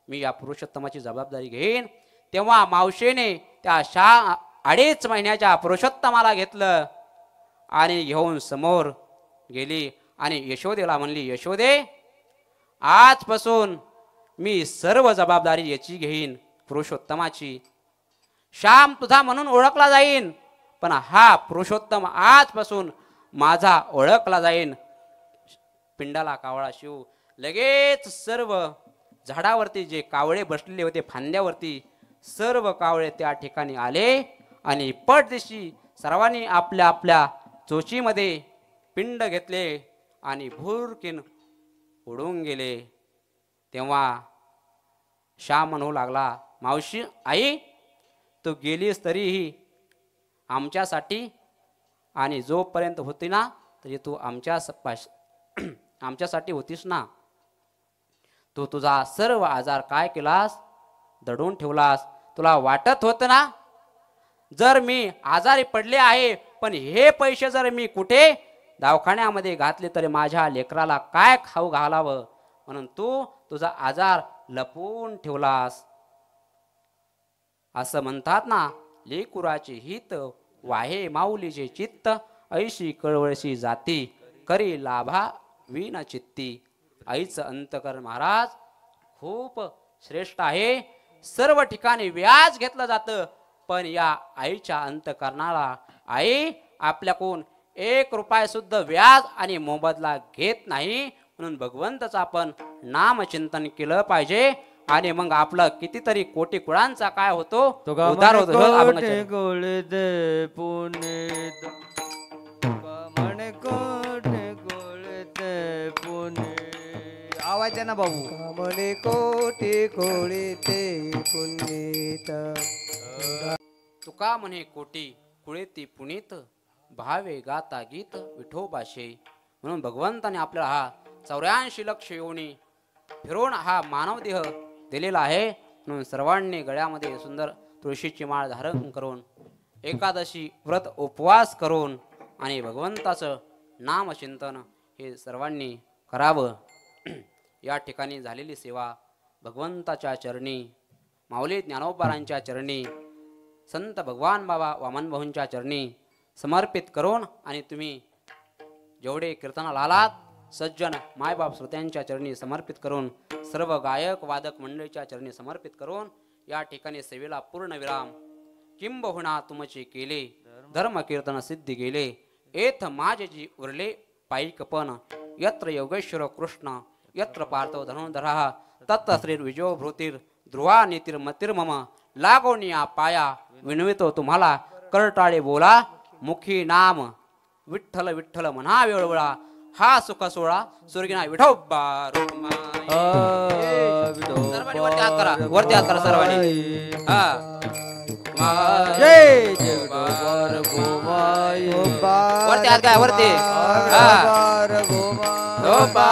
मी या पुरुषोत्तमाची जबाबदारी घेईन. तेव्हा मावशीने त्या 2.5 महिन्याच्या पुरुषोत्तमाला घेतलं आणि घेऊन समोर गेली आणि यशोदेला म्हणली, यशोदे आजपासून मी सर्व जबाबदारी याची घेईन पुरुषोत्तमाची. श्याम तुझा म्हणून ओळखला जाईन, पण हा पुरुषोत्तम आजपासून माझा ओळखला जाईन. पिंडाला कावळा शिव. लगेच सर्व झाडावरती जे कावळे बसलेले होते फांद्यावरती, सर्व कावळे त्या ठिकाणी आले आणि पटदिशी सर्वांनी आपल्या आपल्या चोचीमध्ये पिंड घेतले आणि भुरकीन उडून गेले. तेव्हा श्याम म्हणू लागला, मावशी आई तू गेलीस तरीही आमच्यासाठी, आणि जोपर्यंत होती ना तरी तू आमच्यासाठी होतीस ना. तू तुझा सर्व आजार काय केलास, दडून ठेवलास. तुला वाटत होतं ना जर मी आजारी पडले आहे, पण हे पैसे जर मी कुठे दवाखान्यामध्ये घातले तरी माझ्या लेकराला काय खाऊ घालावं, म्हणून तू तुझा आजार लपवून ठेवलास. असं म्हणतात ना, लेकुराचे हित वाहे माऊलीचे चित्त, ऐशी कळवळशी जाती करी लाभा विन चित्ती. आईचं अंतकरण महाराज खूप श्रेष्ठ आहे. सर्व ठिकाणी व्याज घेतलं जातं, पण या आईच्या अंतकरणाला आई आपल्याकडून 1 रुपया सुद्धा व्याज आणि मोबदला घेत नाही. म्हणून भगवंताचं आपण नामचिंतन केलं पाहिजे आणि मग आपलं कितीतरी कोटी कुळांचा काय होतो, उद्धार होतो. गोळे दे पुनीत, म्हणे कोटे गोळे दे पुनीत. आवाज आहे ना भाऊ. म्हणे कोटी कोळी ते पुनीत. तुका म्हणे कोटी कुळेती पुनीत, भावे गाता गीत विठोबाशे. म्हणून भगवंताने आपल्याला हा 84 लक्ष योनी फिरवून हा मानव देह दिलेला आहे. म्हणून सर्वांनी गळ्यामध्ये सुंदर तुळशीची माळ धारण करून, एकादशी व्रत उपवास करून आणि भगवंताचं नामचिंतन हे सर्वांनी करावं. या ठिकाणी झालेली सेवा भगवंताच्या चरणी, माऊली ज्ञानोबारांच्या चरणी, संत भगवान बाबा वामन भाऊंच्या चरणी समर्पित करून, आणि तुम्ही जेवढे कीर्तनाला आलात सज्जन मायबाप श्रोत्यांच्या चरणी समर्पित करून, सर्व गायक वादक मंडळीच्या चरणी समर्पित करून या ठिकाणी सेवेला पूर्ण विराम. किंबहुना तुमचे केले धर्म कीर्तन सिद्धी गेले, एथ माझे उरले पायिकपण. यत्र योगेश्वर कृष्ण यत्र पार्थो धनुर्धरः, तत्र श्री विजयो भृतीर ध्रुवा नीतिर्मतिर्मम. लागोनिया पाया विनवितो तुम्हाला, करटाळे बोला मुखी नाम विठ्ठल विठ्ठल म्हणा वेळोवेळा हा सुख सोळा स्वर्गिना विठोबा रुक्माई. सर्वांनी वरती हात करा, वरती हात करा सर्वांनी. हा जय जय विठोबा रघुमाई. वरती हात काय वरती. हा विठोबा